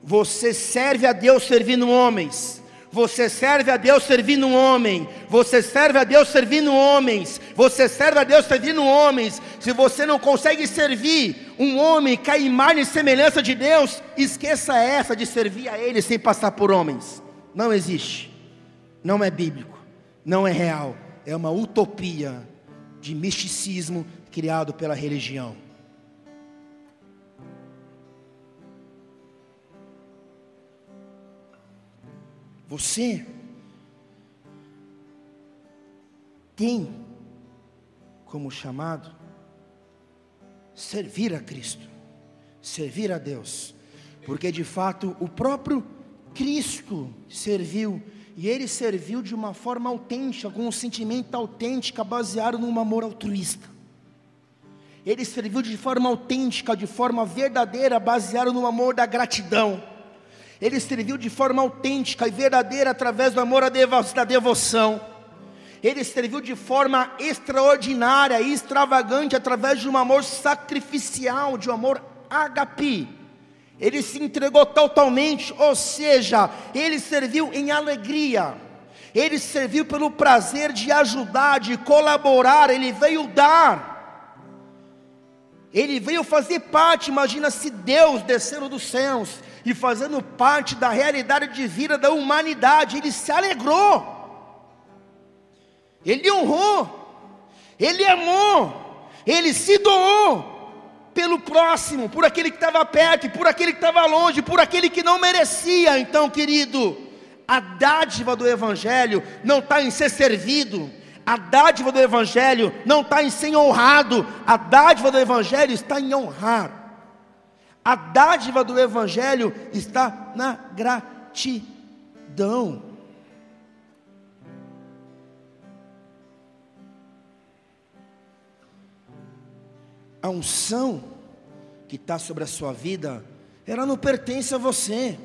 Você serve a Deus servindo homens. Você serve a Deus servindo um homem. Você serve a Deus servindo homens. Você serve a Deus servindo homens. Se você não consegue servir um homem com a imagem e semelhança de Deus, esqueça essa de servir a Ele sem passar por homens. Não existe. Não é bíblico. Não é real. É uma utopia de misticismo criado pela religião. Você tem como chamado servir a Cristo, servir a Deus, porque de fato o próprio Cristo serviu, e Ele serviu de uma forma autêntica, com um sentimento autêntico, baseado num amor altruísta. Ele serviu de forma autêntica, de forma verdadeira, baseado no amor da gratidão. Ele serviu de forma autêntica e verdadeira através do amor da devoção. Ele serviu de forma extraordinária e extravagante através de um amor sacrificial, de um amor ágape. Ele se entregou totalmente, ou seja, Ele serviu em alegria. Ele serviu pelo prazer de ajudar, de colaborar. Ele veio dar. Ele veio fazer parte. Imagina se Deus descendo dos céus e fazendo parte da realidade de vida da humanidade. Ele se alegrou, Ele honrou, Ele amou, ele se doou pelo próximo, por aquele que estava perto, por aquele que estava longe, por aquele que não merecia. Então, querido, a dádiva do Evangelho não está em ser servido, a dádiva do Evangelho não está em ser honrado, a dádiva do Evangelho está em honrar. A dádiva do Evangelho está na gratidão. A unção que está sobre a sua vida, ela não pertence a você.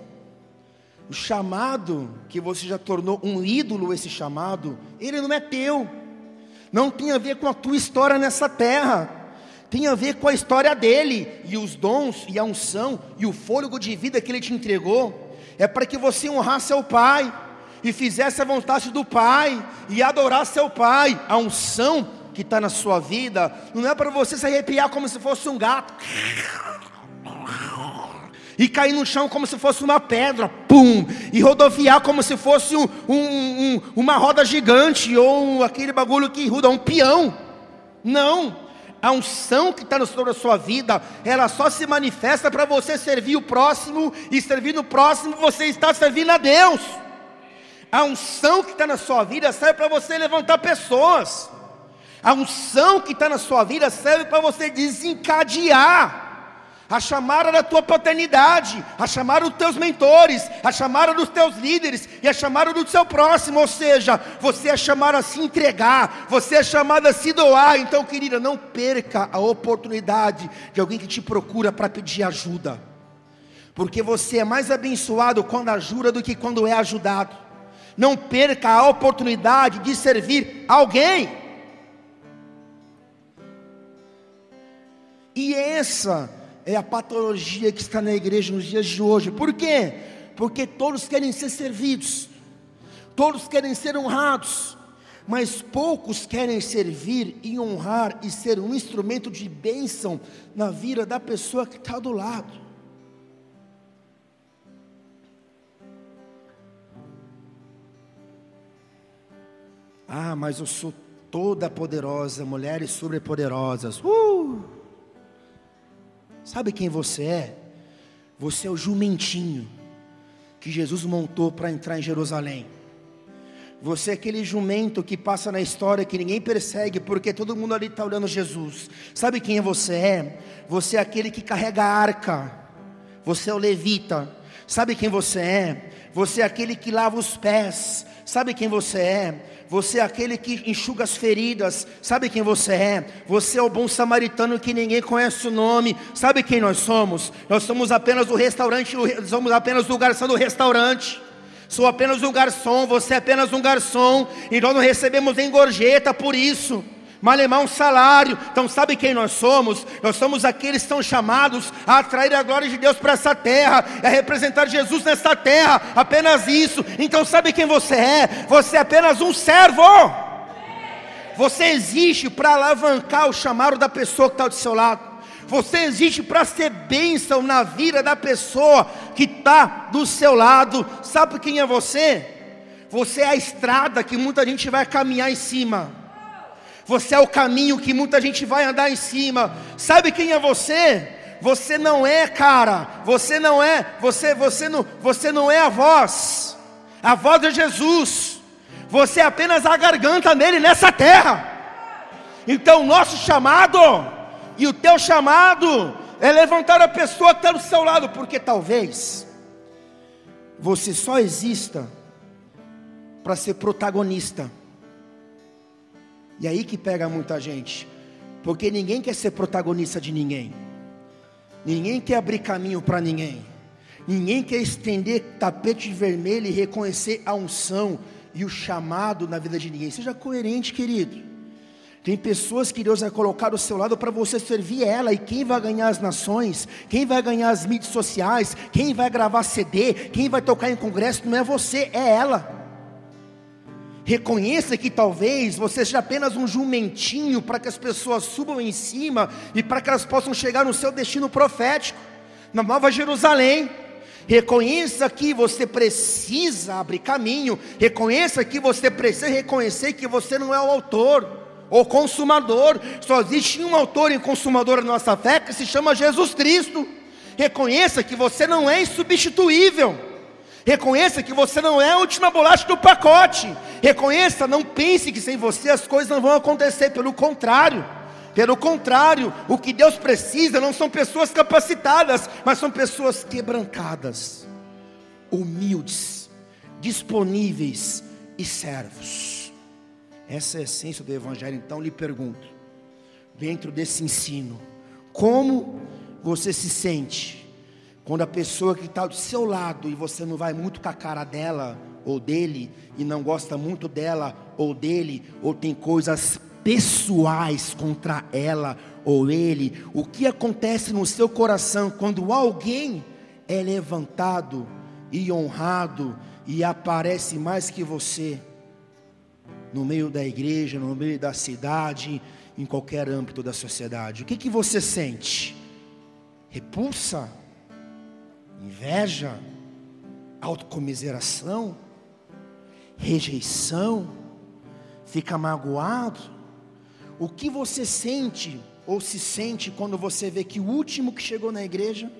O chamado que você já tornou um ídolo, esse chamado, ele não é teu. Não tem a ver com a tua história nessa terra. Tem a ver com a história dele. E os dons, e a unção, e o fôlego de vida que ele te entregou, é para que você honrasse seu pai, e fizesse a vontade do pai, e adorasse seu pai. A unção que está na sua vida, não é para você se arrepiar como se fosse um gato, e cair no chão como se fosse uma pedra, pum, e rodoviar como se fosse uma roda gigante, ou aquele bagulho que roda, um peão. Não, a unção que está sobre a sua vida, ela só se manifesta para você servir o próximo, e servindo o próximo, você está servindo a Deus. A unção que está na sua vida serve para você levantar pessoas. A unção que está na sua vida serve para você desencadear a chamada da tua paternidade, a chamada dos teus mentores, a chamada dos teus líderes e a chamada do seu próximo. Ou seja, você é chamado a se entregar, você é chamado a se doar. Então, querida, não perca a oportunidade de alguém que te procura para pedir ajuda, porque você é mais abençoado quando ajuda do que quando é ajudado. Não perca a oportunidade de servir alguém. E essa é a patologia que está na igreja nos dias de hoje. Por quê? Porque todos querem ser servidos, todos querem ser honrados, mas poucos querem servir e honrar e ser um instrumento de bênção na vida da pessoa que está do lado. Ah, mas eu sou toda poderosa, mulheres sobrepoderosas. Sabe quem você é? Você é o jumentinho que Jesus montou para entrar em Jerusalém. Você é aquele jumento que passa na história, que ninguém persegue, porque todo mundo ali está olhando Jesus. Sabe quem você é? Você é aquele que carrega a arca. Você é o levita. Sabe quem você é? Você é aquele que lava os pés. Sabe quem você é? Você é aquele que enxuga as feridas. Sabe quem você é? Você é o bom samaritano que ninguém conhece o nome. Sabe quem nós somos? Nós somos apenas o restaurante, somos apenas o garçom do restaurante. Sou apenas um garçom, você é apenas um garçom, e nós não recebemos nem gorjeta por isso, malemar um salário. Então sabe quem nós somos? Nós somos aqueles que são chamados a atrair a glória de Deus para essa terra, a representar Jesus nessa terra, apenas isso. Então sabe quem você é? Você é apenas um servo. Você existe para alavancar o chamado da pessoa que está do seu lado. Você existe para ser bênção na vida da pessoa que está do seu lado. Sabe quem é você? Você é a estrada que muita gente vai caminhar em cima. Você é o caminho que muita gente vai andar em cima. Sabe quem é você? Você não é, cara. Você não é. Você não é a voz. A voz é Jesus. Você é apenas a garganta dele nessa terra. Então o nosso chamado e o teu chamado é levantar a pessoa que está do seu lado, porque talvez você só exista para ser protagonista. E aí que pega muita gente, porque ninguém quer ser protagonista de ninguém, ninguém quer abrir caminho para ninguém, ninguém quer estender tapete vermelho e reconhecer a unção e o chamado na vida de ninguém. Seja coerente, querido. Tem pessoas que Deus vai colocar do seu lado para você servir ela. E quem vai ganhar as nações, quem vai ganhar as mídias sociais, quem vai gravar CD, quem vai tocar em congresso, não é você, é ela. Reconheça que talvez você seja apenas um jumentinho para que as pessoas subam em cima e para que elas possam chegar no seu destino profético, na Nova Jerusalém. Reconheça que você precisa abrir caminho. Reconheça que você precisa reconhecer que você não é o autor ou consumador. Só existe um autor e consumador da nossa fé, que se chama Jesus Cristo. Reconheça que você não é insubstituível. Reconheça que você não é a última bolacha do pacote. Reconheça, não pense que sem você as coisas não vão acontecer. Pelo contrário, o que Deus precisa não são pessoas capacitadas, mas são pessoas quebrantadas, humildes, disponíveis e servos. Essa é a essência do Evangelho. Então lhe pergunto, dentro desse ensino, como você se sente quando a pessoa que está do seu lado, e você não vai muito com a cara dela ou dele, e não gosta muito dela ou dele, ou tem coisas pessoais contra ela ou ele? O que acontece no seu coração quando alguém é levantado e honrado e aparece mais que você no meio da igreja, no meio da cidade, em qualquer âmbito da sociedade? O que você sente? Repulsa? Inveja? Autocomiseração? Rejeição? Fica magoado? O que você sente ou se sente quando você vê que o último que chegou na igreja,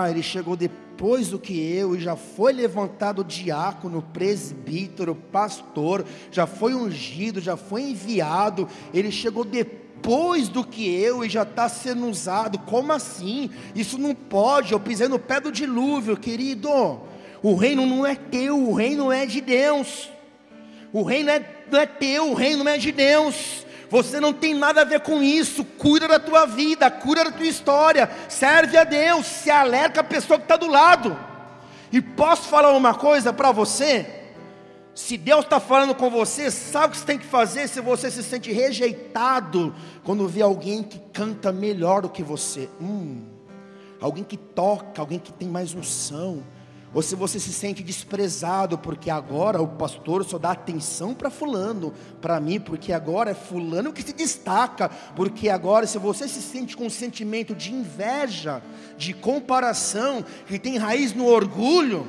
ele chegou depois do que eu, e já foi levantado diácono, presbítero, pastor, já foi ungido, já foi enviado, ele chegou depois do que eu e já está sendo usado? Como assim? Isso não pode. Eu pisei no pé do dilúvio, querido. O reino não é teu, o reino é de Deus. O reino não é teu, o reino não é de Deus. Você não tem nada a ver com isso. Cuida da tua vida, cuida da tua história, serve a Deus, se alerta a pessoa que está do lado. E posso falar uma coisa para você? Se Deus está falando com você, sabe o que você tem que fazer? Se você se sente rejeitado quando vê alguém que canta melhor do que você, alguém que toca, alguém que tem mais unção, ou se você se sente desprezado, porque agora o pastor só dá atenção para fulano, para mim, porque agora é fulano que se destaca, porque agora, se você se sente com um sentimento de inveja, de comparação, que tem raiz no orgulho,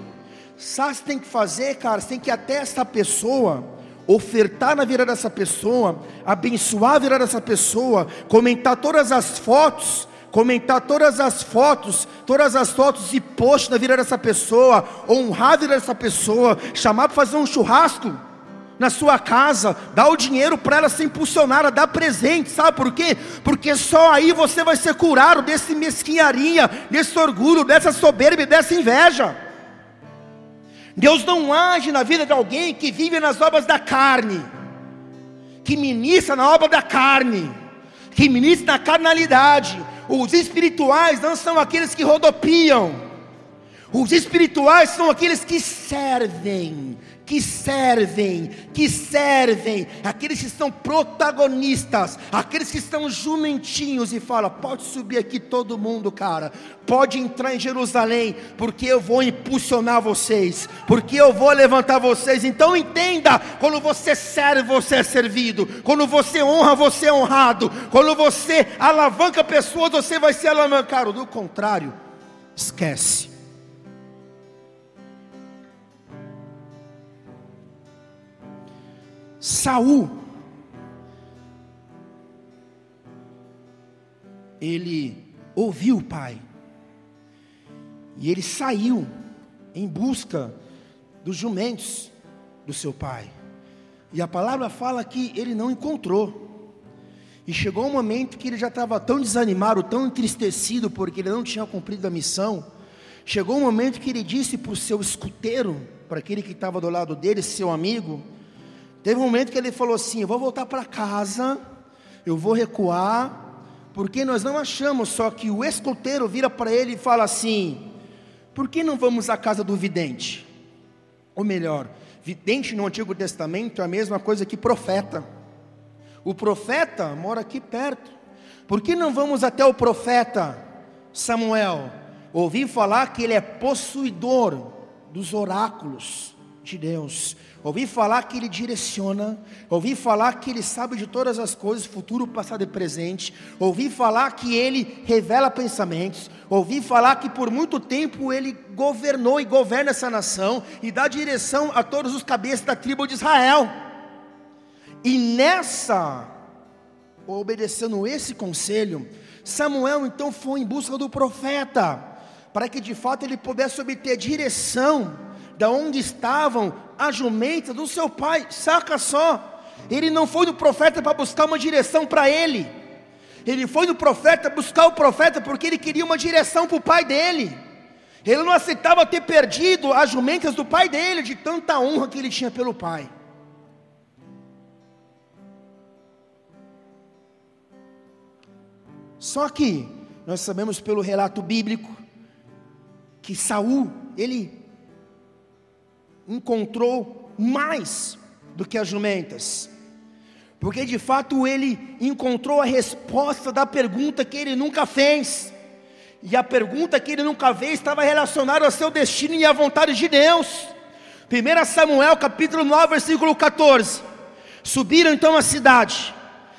sabe o que você tem que fazer, cara? Você tem que ir até essa pessoa, ofertar na vida dessa pessoa, abençoar a vida dessa pessoa, comentar todas as fotos e post na vida dessa pessoa, honrar a vida dessa pessoa, chamar para fazer um churrasco na sua casa, dar o dinheiro para ela ser impulsionada, dar presente. Sabe por quê? Porque só aí você vai ser curado desse mesquinharia, desse orgulho, dessa soberba e dessa inveja. Deus não age na vida de alguém que vive nas obras da carne, que ministra na obra da carne, que ministra na carnalidade. Os espirituais não são aqueles que rodopiam. Os espirituais são aqueles que servem, aqueles que são protagonistas, aqueles que estão jumentinhos e falam: pode subir aqui todo mundo, cara, pode entrar em Jerusalém, porque eu vou impulsionar vocês, porque eu vou levantar vocês. Então entenda, quando você serve, você é servido. Quando você honra, você é honrado. Quando você alavanca pessoas, você vai ser alavancado. Do contrário, esquece. Saul, ele ouviu o pai, e ele saiu em busca dos jumentos do seu pai, e a palavra fala que ele não encontrou, e chegou um momento que ele já estava tão desanimado, tão entristecido, porque ele não tinha cumprido a missão. Chegou um momento que ele disse para o seu escuteiro, para aquele que estava do lado dele, seu amigo, teve um momento que ele falou assim: eu vou voltar para casa, eu vou recuar, porque nós não achamos. Só que o escuteiro vira para ele e fala assim: por que não vamos à casa do vidente? Ou melhor, vidente no Antigo Testamento é a mesma coisa que profeta. O profeta mora aqui perto. Por que não vamos até o profeta Samuel? Ouvi falar que ele é possuidor dos oráculos de Deus. Ouvi falar que ele direciona. Ouvi falar que ele sabe de todas as coisas, futuro, passado e presente. Ouvi falar que ele revela pensamentos. Ouvi falar que por muito tempo ele governou e governa essa nação e dá direção a todos os cabeças da tribo de Israel. E nessa, obedecendo esse conselho, Samuel então foi em busca do profeta, para que de fato ele pudesse obter direção da onde estavam as jumentas do seu pai. Saca só, ele não foi no profeta para buscar uma direção para ele, ele foi no profeta buscar o profeta porque ele queria uma direção para o pai dele. Ele não aceitava ter perdido as jumentas do pai dele, de tanta honra que ele tinha pelo pai. Só que nós sabemos pelo relato bíblico que Saul, ele encontrou mais do que as jumentas, porque de fato ele encontrou a resposta da pergunta que ele nunca fez, e a pergunta que ele nunca fez estava relacionada ao seu destino e à vontade de Deus. 1 Samuel capítulo 9 versículo 14, subiram então à cidade.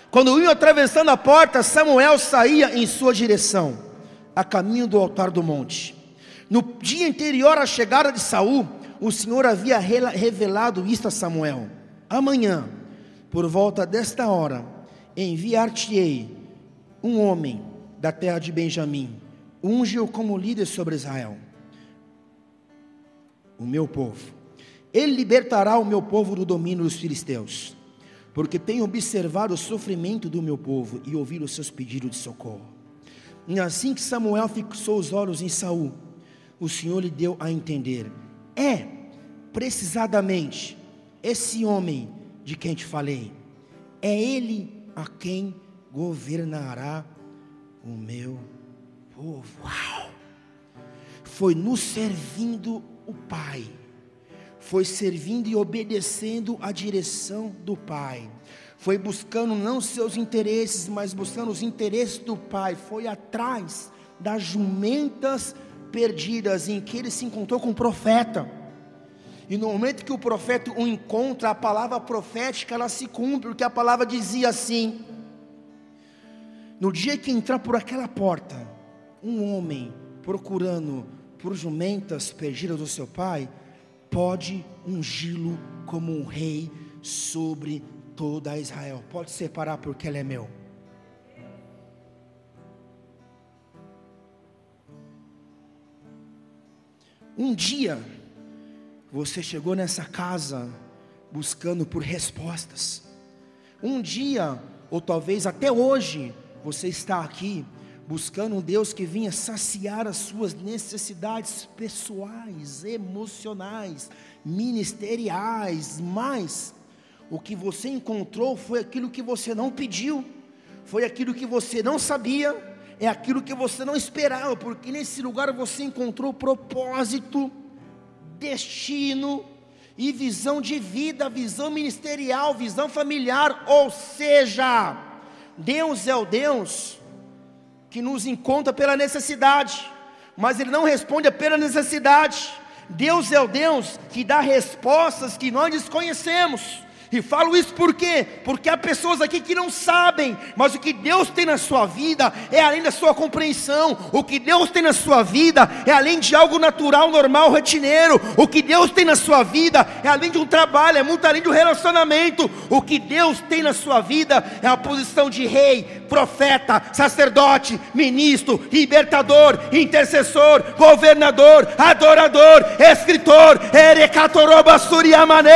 Quando iam atravessando a porta, Samuel saía em sua direção, a caminho do altar do monte. No dia anterior à chegada de Saul, o Senhor havia revelado isto a Samuel: amanhã, por volta desta hora, enviar-te-ei um homem da terra de Benjamim, unge-o como líder sobre Israel, o meu povo. Ele libertará o meu povo do domínio dos filisteus, porque tenho observado o sofrimento do meu povo e ouvido os seus pedidos de socorro. E assim que Samuel fixou os olhos em Saul, o Senhor lhe deu a entender: é precisamente esse homem de quem te falei, é ele a quem governará o meu povo. Uau! Foi nos servindo o Pai, foi servindo e obedecendo a direção do Pai, foi buscando não seus interesses, mas buscando os interesses do Pai, foi atrás das jumentas perdidas, em que ele se encontrou com o profeta. E no momento que o profeta o encontra, a palavra profética ela se cumpre, porque a palavra dizia assim: no dia que entrar por aquela porta um homem procurando por jumentas perdidas do seu pai, pode ungí-lo como um rei sobre toda Israel. Pode separar porque ele é meu. Um dia você chegou nessa casa buscando por respostas. Um dia, ou talvez até hoje, você está aqui buscando um Deus que vinha saciar as suas necessidades pessoais, emocionais, ministeriais, mas o que você encontrou foi aquilo que você não pediu, foi aquilo que você não sabia, é aquilo que você não esperava, porque nesse lugar você encontrou propósito, destino e visão de vida, visão ministerial, visão familiar. Ou seja, Deus é o Deus que nos encontra pela necessidade, mas Ele não responde pela necessidade. Deus é o Deus que dá respostas que nós desconhecemos. E falo isso por quê? Porque há pessoas aqui que não sabem, mas o que Deus tem na sua vida é além da sua compreensão. O que Deus tem na sua vida é além de algo natural, normal, rotineiro. O que Deus tem na sua vida é além de um trabalho, é muito além de um relacionamento. O que Deus tem na sua vida é a posição de rei, profeta, sacerdote, ministro, libertador, intercessor, governador, adorador, escritor. Erekatoroba suriamane.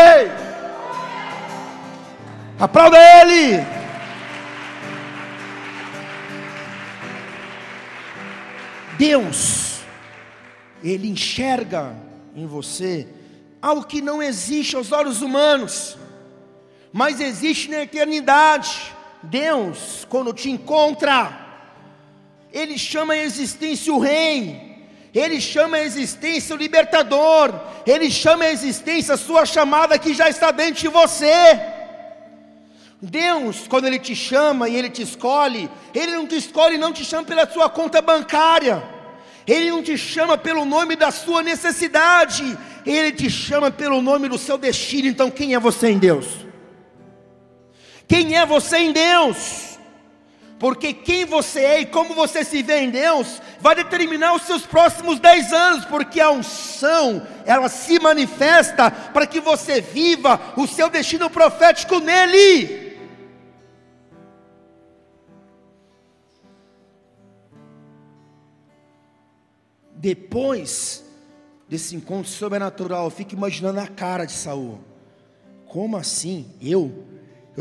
Aplauda Ele. Deus, Ele enxerga em você algo que não existe aos olhos humanos, mas existe na eternidade. Deus, quando te encontra, Ele chama a existência o Rei, Ele chama a existência o Libertador, Ele chama a existência a sua chamada que já está dentro de você. Deus, quando Ele te chama e Ele te escolhe, Ele não te escolhe, não te chama pela sua conta bancária, Ele não te chama pelo nome da sua necessidade, Ele te chama pelo nome do seu destino. Então quem é você em Deus? Quem é você em Deus? Porque quem você é e como você se vê em Deus vai determinar os seus próximos 10 anos, porque a unção, ela se manifesta para que você viva o seu destino profético nele. Depois desse encontro sobrenatural, eu fico imaginando a cara de Saul. Como assim? Eu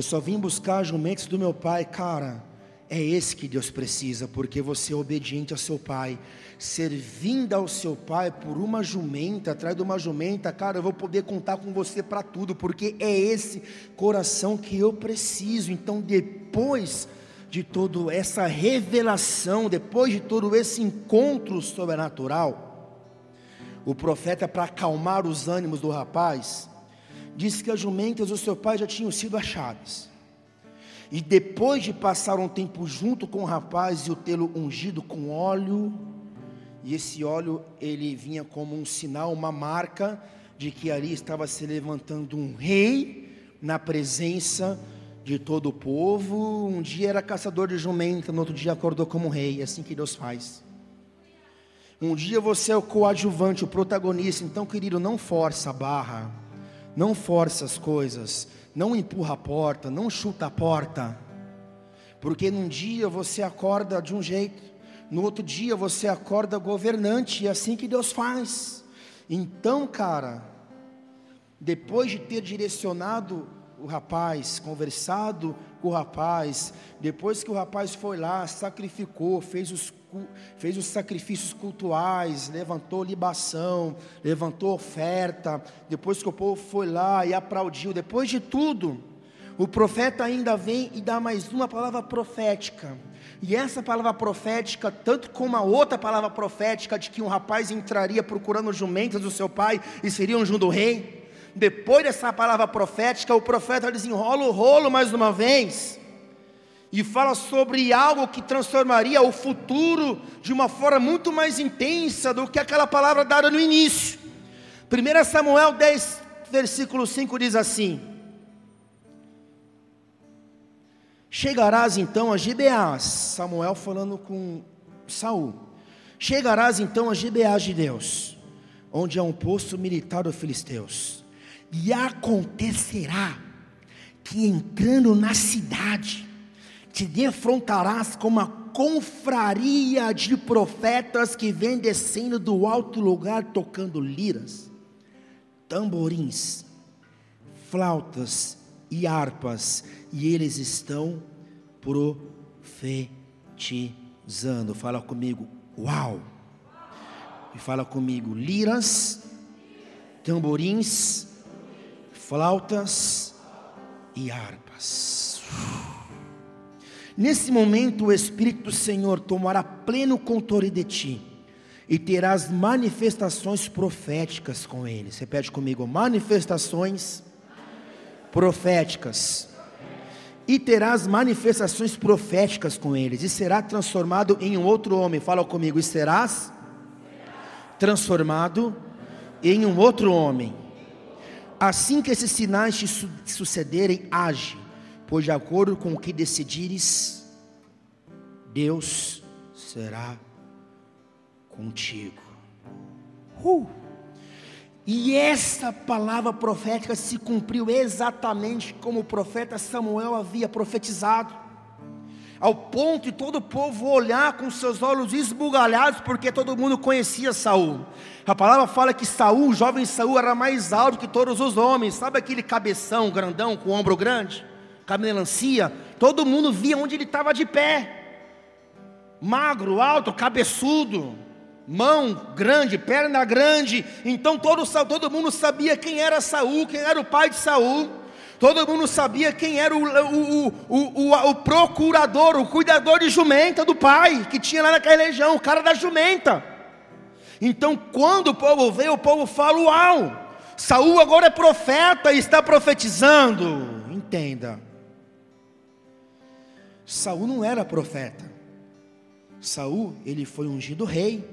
só vim buscar jumentos do meu pai. Cara, é esse que Deus precisa, porque você é obediente ao seu pai, servindo ao seu pai por uma jumenta, atrás de uma jumenta. Cara, eu vou poder contar com você para tudo, porque é esse coração que eu preciso. Então, depois de toda essa revelação, depois de todo esse encontro sobrenatural, o profeta, para acalmar os ânimos do rapaz, disse que as jumentas do seu pai já tinham sido achadas. E depois de passar um tempo junto com o rapaz e o tê-lo ungido com óleo, e esse óleo ele vinha como um sinal, uma marca de que ali estava se levantando um rei na presença de todo o povo. Um dia era caçador de jumenta, no outro dia acordou como rei. É assim que Deus faz. Um dia você é o coadjuvante, o protagonista. Então, querido, não força a barra, não força as coisas, não empurra a porta, não chuta a porta, porque num dia você acorda de um jeito, no outro dia você acorda governante. É assim que Deus faz. Então, cara, depois de ter direcionado o rapaz, conversado com o rapaz, depois que o rapaz foi lá, sacrificou, fez os sacrifícios cultuais, levantou libação, levantou oferta, depois que o povo foi lá e aplaudiu, depois de tudo, o profeta ainda vem e dá mais uma palavra profética. E essa palavra profética, tanto como a outra palavra profética de que um rapaz entraria procurando jumentas do seu pai e seria ungido do rei, depois dessa palavra profética, o profeta desenrola o rolo mais uma vez e fala sobre algo que transformaria o futuro de uma forma muito mais intensa do que aquela palavra dada no início. 1 Samuel 10, versículo 5 diz assim: chegarás então a Gibeás, Samuel falando com Saul, chegarás então a Gibeás de Deus, onde há um posto militar dos filisteus. E acontecerá que entrando na cidade, te defrontarás com uma confraria de profetas que vem descendo do alto lugar tocando liras, tamborins, flautas e harpas, e eles estão profetizando. Fala comigo, uau! E fala comigo, liras, tamborins, flautas e harpas. Nesse momento o Espírito do Senhor tomará pleno controle de ti, e terás manifestações proféticas com eles. Repete comigo, manifestações proféticas. E terás manifestações proféticas com eles, e será transformado em um outro homem. Fala comigo, e serás transformado em um outro homem. Assim que esses sinais te sucederem, age, pois de acordo com o que decidires, Deus será contigo. E essa palavra profética se cumpriu exatamente como o profeta Samuel havia profetizado, ao ponto de todo o povo olhar com seus olhos esbugalhados, porque todo mundo conhecia Saul. A palavra fala que Saul, o jovem Saul, era mais alto que todos os homens. Sabe aquele cabeção grandão com o ombro grande, melancia? Todo mundo via onde ele estava de pé, magro, alto, cabeçudo, mão grande, perna grande. Então todo mundo sabia quem era Saul, quem era o pai de Saul. Todo mundo sabia quem era o procurador, o cuidador de jumenta do pai, que tinha lá naquela região, o cara da jumenta. Então quando o povo veio, o povo fala, uau, Saul agora é profeta e está profetizando. Entenda, Saul não era profeta. Saul, ele foi ungido rei,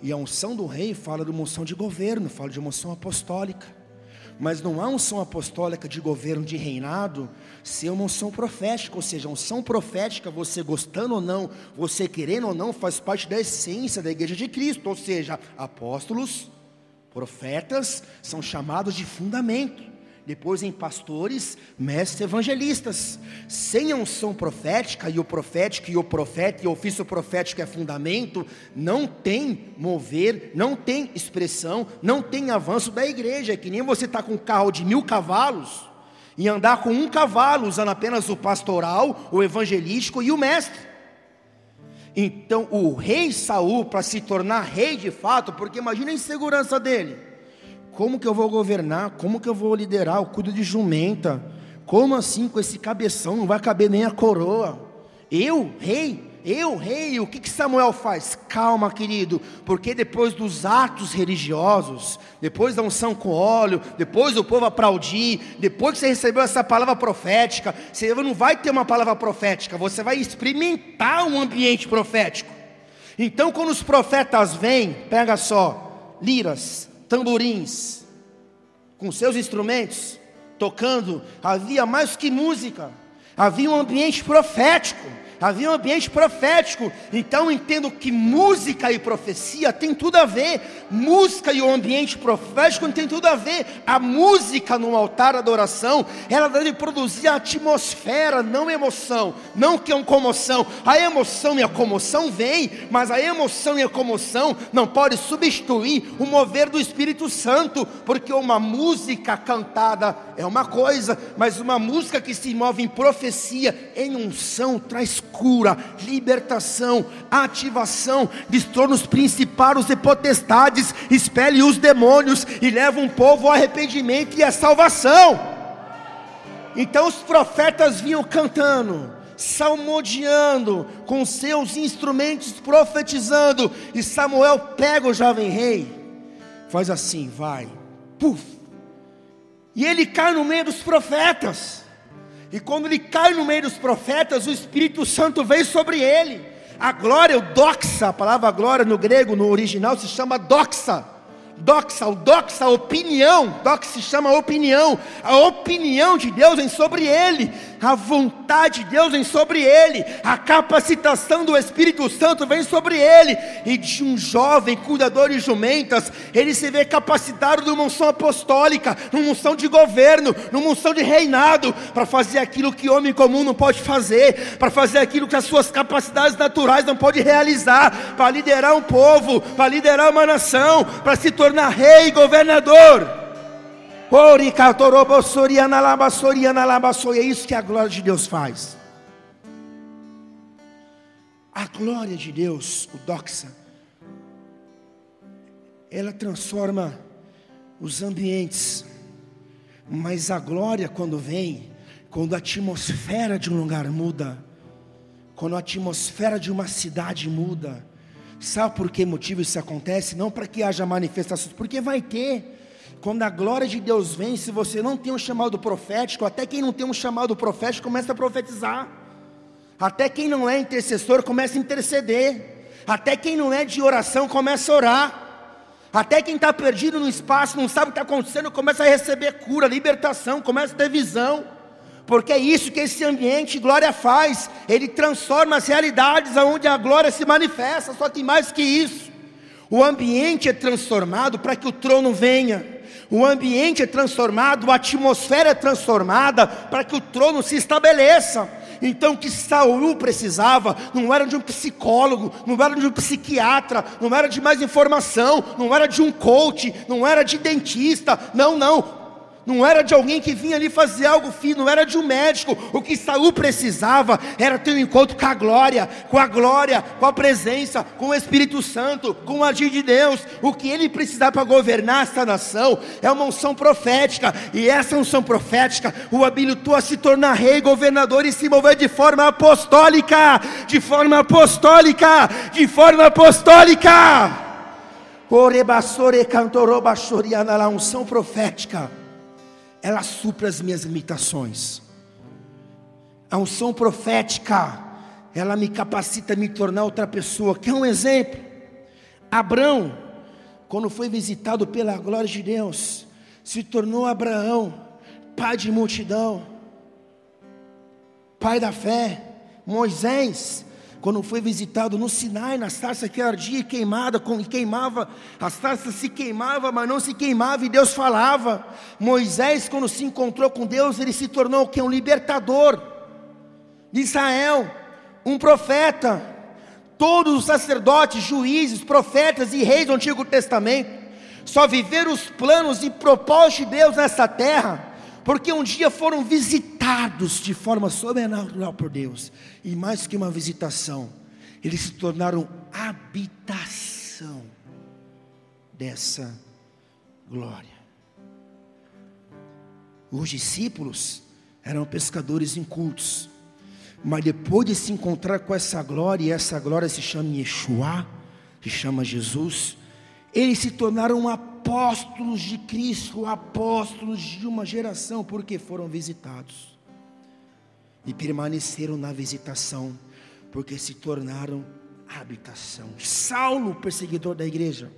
e a unção do rei fala de uma unção de governo, fala de uma unção apostólica. mas não há unção apostólica de governo, de reinado, se é uma unção profética. Ou seja, a unção profética, você gostando ou não, você querendo ou não, faz parte da essência da igreja de Cristo. Ou seja, apóstolos, profetas são chamados de fundamento. Depois em pastores, mestres, evangelistas. Sem a unção profética, e o profético e o profeta, e o ofício profético é fundamento, não tem mover, não tem expressão, não tem avanço da igreja. É que nem você está com um carro de 1000 cavalos, e andar com 1 cavalo, usando apenas o pastoral, o evangelístico e o mestre. Então o rei Saul, para se tornar rei de fato, porque imagina a insegurança dele. Como que eu vou governar? Como que eu vou liderar? Eu cuido de jumenta. Como assim com esse cabeção? Não vai caber nem a coroa. Eu, rei, o que Samuel faz? Calma, querido, porque depois dos atos religiosos, depois da unção com óleo, depois do povo aplaudir, depois que você recebeu essa palavra profética, você não vai ter uma palavra profética, você vai experimentar um ambiente profético. Então quando os profetas vêm, pega só, liras, tamborins, com seus instrumentos, tocando, havia mais que música, havia um ambiente profético, então eu entendo que música e profecia tem tudo a ver, música e o ambiente profético tem tudo a ver. A música no altar da adoração, ela deve produzir a atmosfera, não emoção, não que é uma comoção. A emoção e a comoção vem, mas a emoção e a comoção não pode substituir o mover do Espírito Santo, porque uma música cantada é uma coisa, mas uma música que se move em profecia, em unção, traz cura, libertação, ativação, destrói os principados e potestades, expele os demônios e leva um povo ao arrependimento e à salvação. Então os profetas vinham cantando, salmodiando, com seus instrumentos profetizando, e Samuel pega o jovem rei, faz assim, vai, puf, e ele cai no meio dos profetas. E quando ele cai no meio dos profetas, o Espírito Santo veio sobre ele. A glória, o doxa, a palavra glória no grego, no original, se chama doxa. A opinião, doxa se chama opinião. A opinião de Deus vem sobre ele, a vontade de Deus vem sobre ele, a capacitação do Espírito Santo vem sobre ele. E de um jovem cuidador de jumentas, ele se vê capacitado numa unção apostólica, numa unção de governo, numa unção de reinado, para fazer aquilo que homem comum não pode fazer, para fazer aquilo que as suas capacidades naturais não podem realizar, para liderar um povo, para liderar uma nação, para se tornar rei e governador. É isso que a glória de Deus faz. A glória de Deus, o doxa, ela transforma os ambientes. Mas a glória quando vem, quando a atmosfera de um lugar muda, quando a atmosfera de uma cidade muda. Sabe por que motivo isso acontece? Não para que haja manifestações, porque vai ter. Quando a glória de Deus vem, se você não tem um chamado profético, até quem não tem um chamado profético começa a profetizar. Até quem não é intercessor começa a interceder. Até quem não é de oração começa a orar. Até quem está perdido no espaço, não sabe o que está acontecendo, começa a receber cura, libertação, começa a ter visão. Porque é isso que esse ambiente glória faz. Ele transforma as realidades onde a glória se manifesta. Só que mais que isso, o ambiente é transformado para que o trono venha. O ambiente é transformado, a atmosfera é transformada para que o trono se estabeleça. Então o que Saul precisava não era de um psicólogo, não era de um psiquiatra, não era de mais informação, não era de um coach, não era de dentista, não era de alguém que vinha ali fazer algo fino, não era de um médico. O que Saul precisava era ter um encontro com a glória, com a presença, com o Espírito Santo, com o agir de Deus. O que ele precisava para governar essa nação é uma unção profética, e essa unção profética o habilitou a se tornar rei, governador e se mover de forma apostólica, A unção profética, ela supra as minhas limitações. A unção profética, ela me capacita a me tornar outra pessoa. Quer um exemplo? Abrão, quando foi visitado pela glória de Deus, se tornou Abraão, pai de multidão, pai da fé. Moisés, quando foi visitado no Sinai, na sarça que ardia e queimava, a sarça se queimava, mas não se queimava, e Deus falava. Moisés, quando se encontrou com Deus, ele se tornou o quê? Um libertador de Israel, um profeta. Todos os sacerdotes, juízes, profetas e reis do Antigo Testamento só viveram os planos e propósitos de Deus nessa terra porque um dia foram visitados de forma sobrenatural por Deus. E mais que uma visitação, eles se tornaram habitação dessa glória. Os discípulos eram pescadores incultos, mas depois de se encontrar com essa glória, e essa glória se chama Yeshua, se chama Jesus, eles se tornaram apóstolos de Cristo, apóstolos de uma geração, porque foram visitados e permaneceram na visitação, porque se tornaram habitação. Saulo, perseguidor da igreja,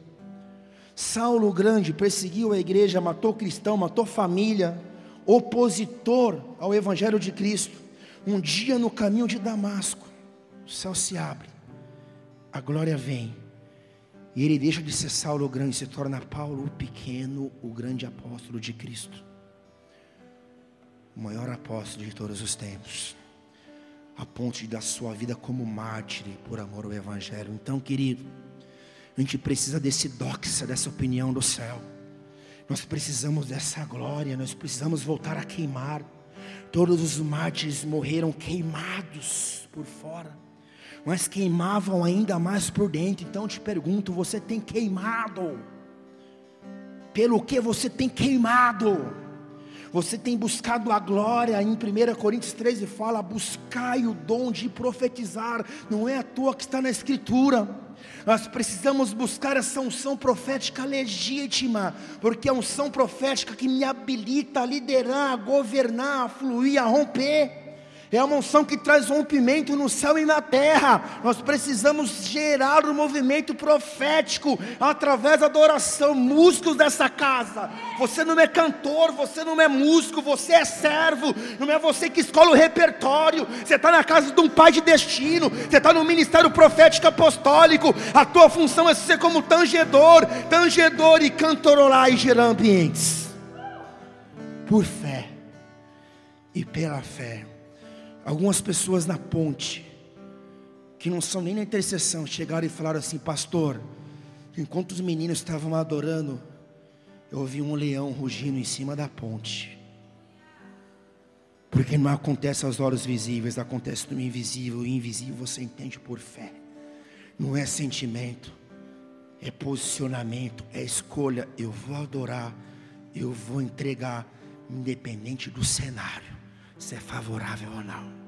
Saulo o grande, perseguiu a igreja, matou cristão, matou família, opositor ao evangelho de Cristo. Um dia no caminho de Damasco, o céu se abre, a glória vem, e ele deixa de ser Saulo o grande e se torna Paulo o pequeno, o grande apóstolo de Cristo, o maior apóstolo de todos os tempos, a ponto de dar sua vida como mártir por amor ao evangelho. Então, querido, a gente precisa desse doxa, dessa opinião do céu. Nós precisamos dessa glória, nós precisamos voltar a queimar. Todos os mártires morreram queimados por fora, mas queimavam ainda mais por dentro. Então eu te pergunto, você tem queimado? Pelo que você tem queimado? Você tem buscado a glória? Em 1 Coríntios 13 fala, buscai o dom de profetizar. Não é à toa que está na escritura. Nós precisamos buscar essa unção profética legítima, porque é a unção profética que me habilita a liderar, a governar, a fluir, a romper. É uma unção que traz rompimento no céu e na terra. Nós precisamos gerar um movimento profético através da adoração. Músicos dessa casa, você não é cantor, você não é músico, você é servo. Não é você que escolhe o repertório. Você está na casa de um pai de destino, você está no ministério profético apostólico. A tua função é ser como tangedor e cantarolar e gerar ambientes por fé e pela fé. Algumas pessoas na ponte, que não são nem na intercessão, chegaram e falaram assim: pastor, enquanto os meninos estavam adorando, eu ouvi um leão rugindo em cima da ponte. Porque não acontece aos olhos visíveis, acontece no invisível. E invisível você entende por fé. Não é sentimento, é posicionamento, é escolha. Eu vou adorar, eu vou entregar, independente do cenário, se é favorável ou não.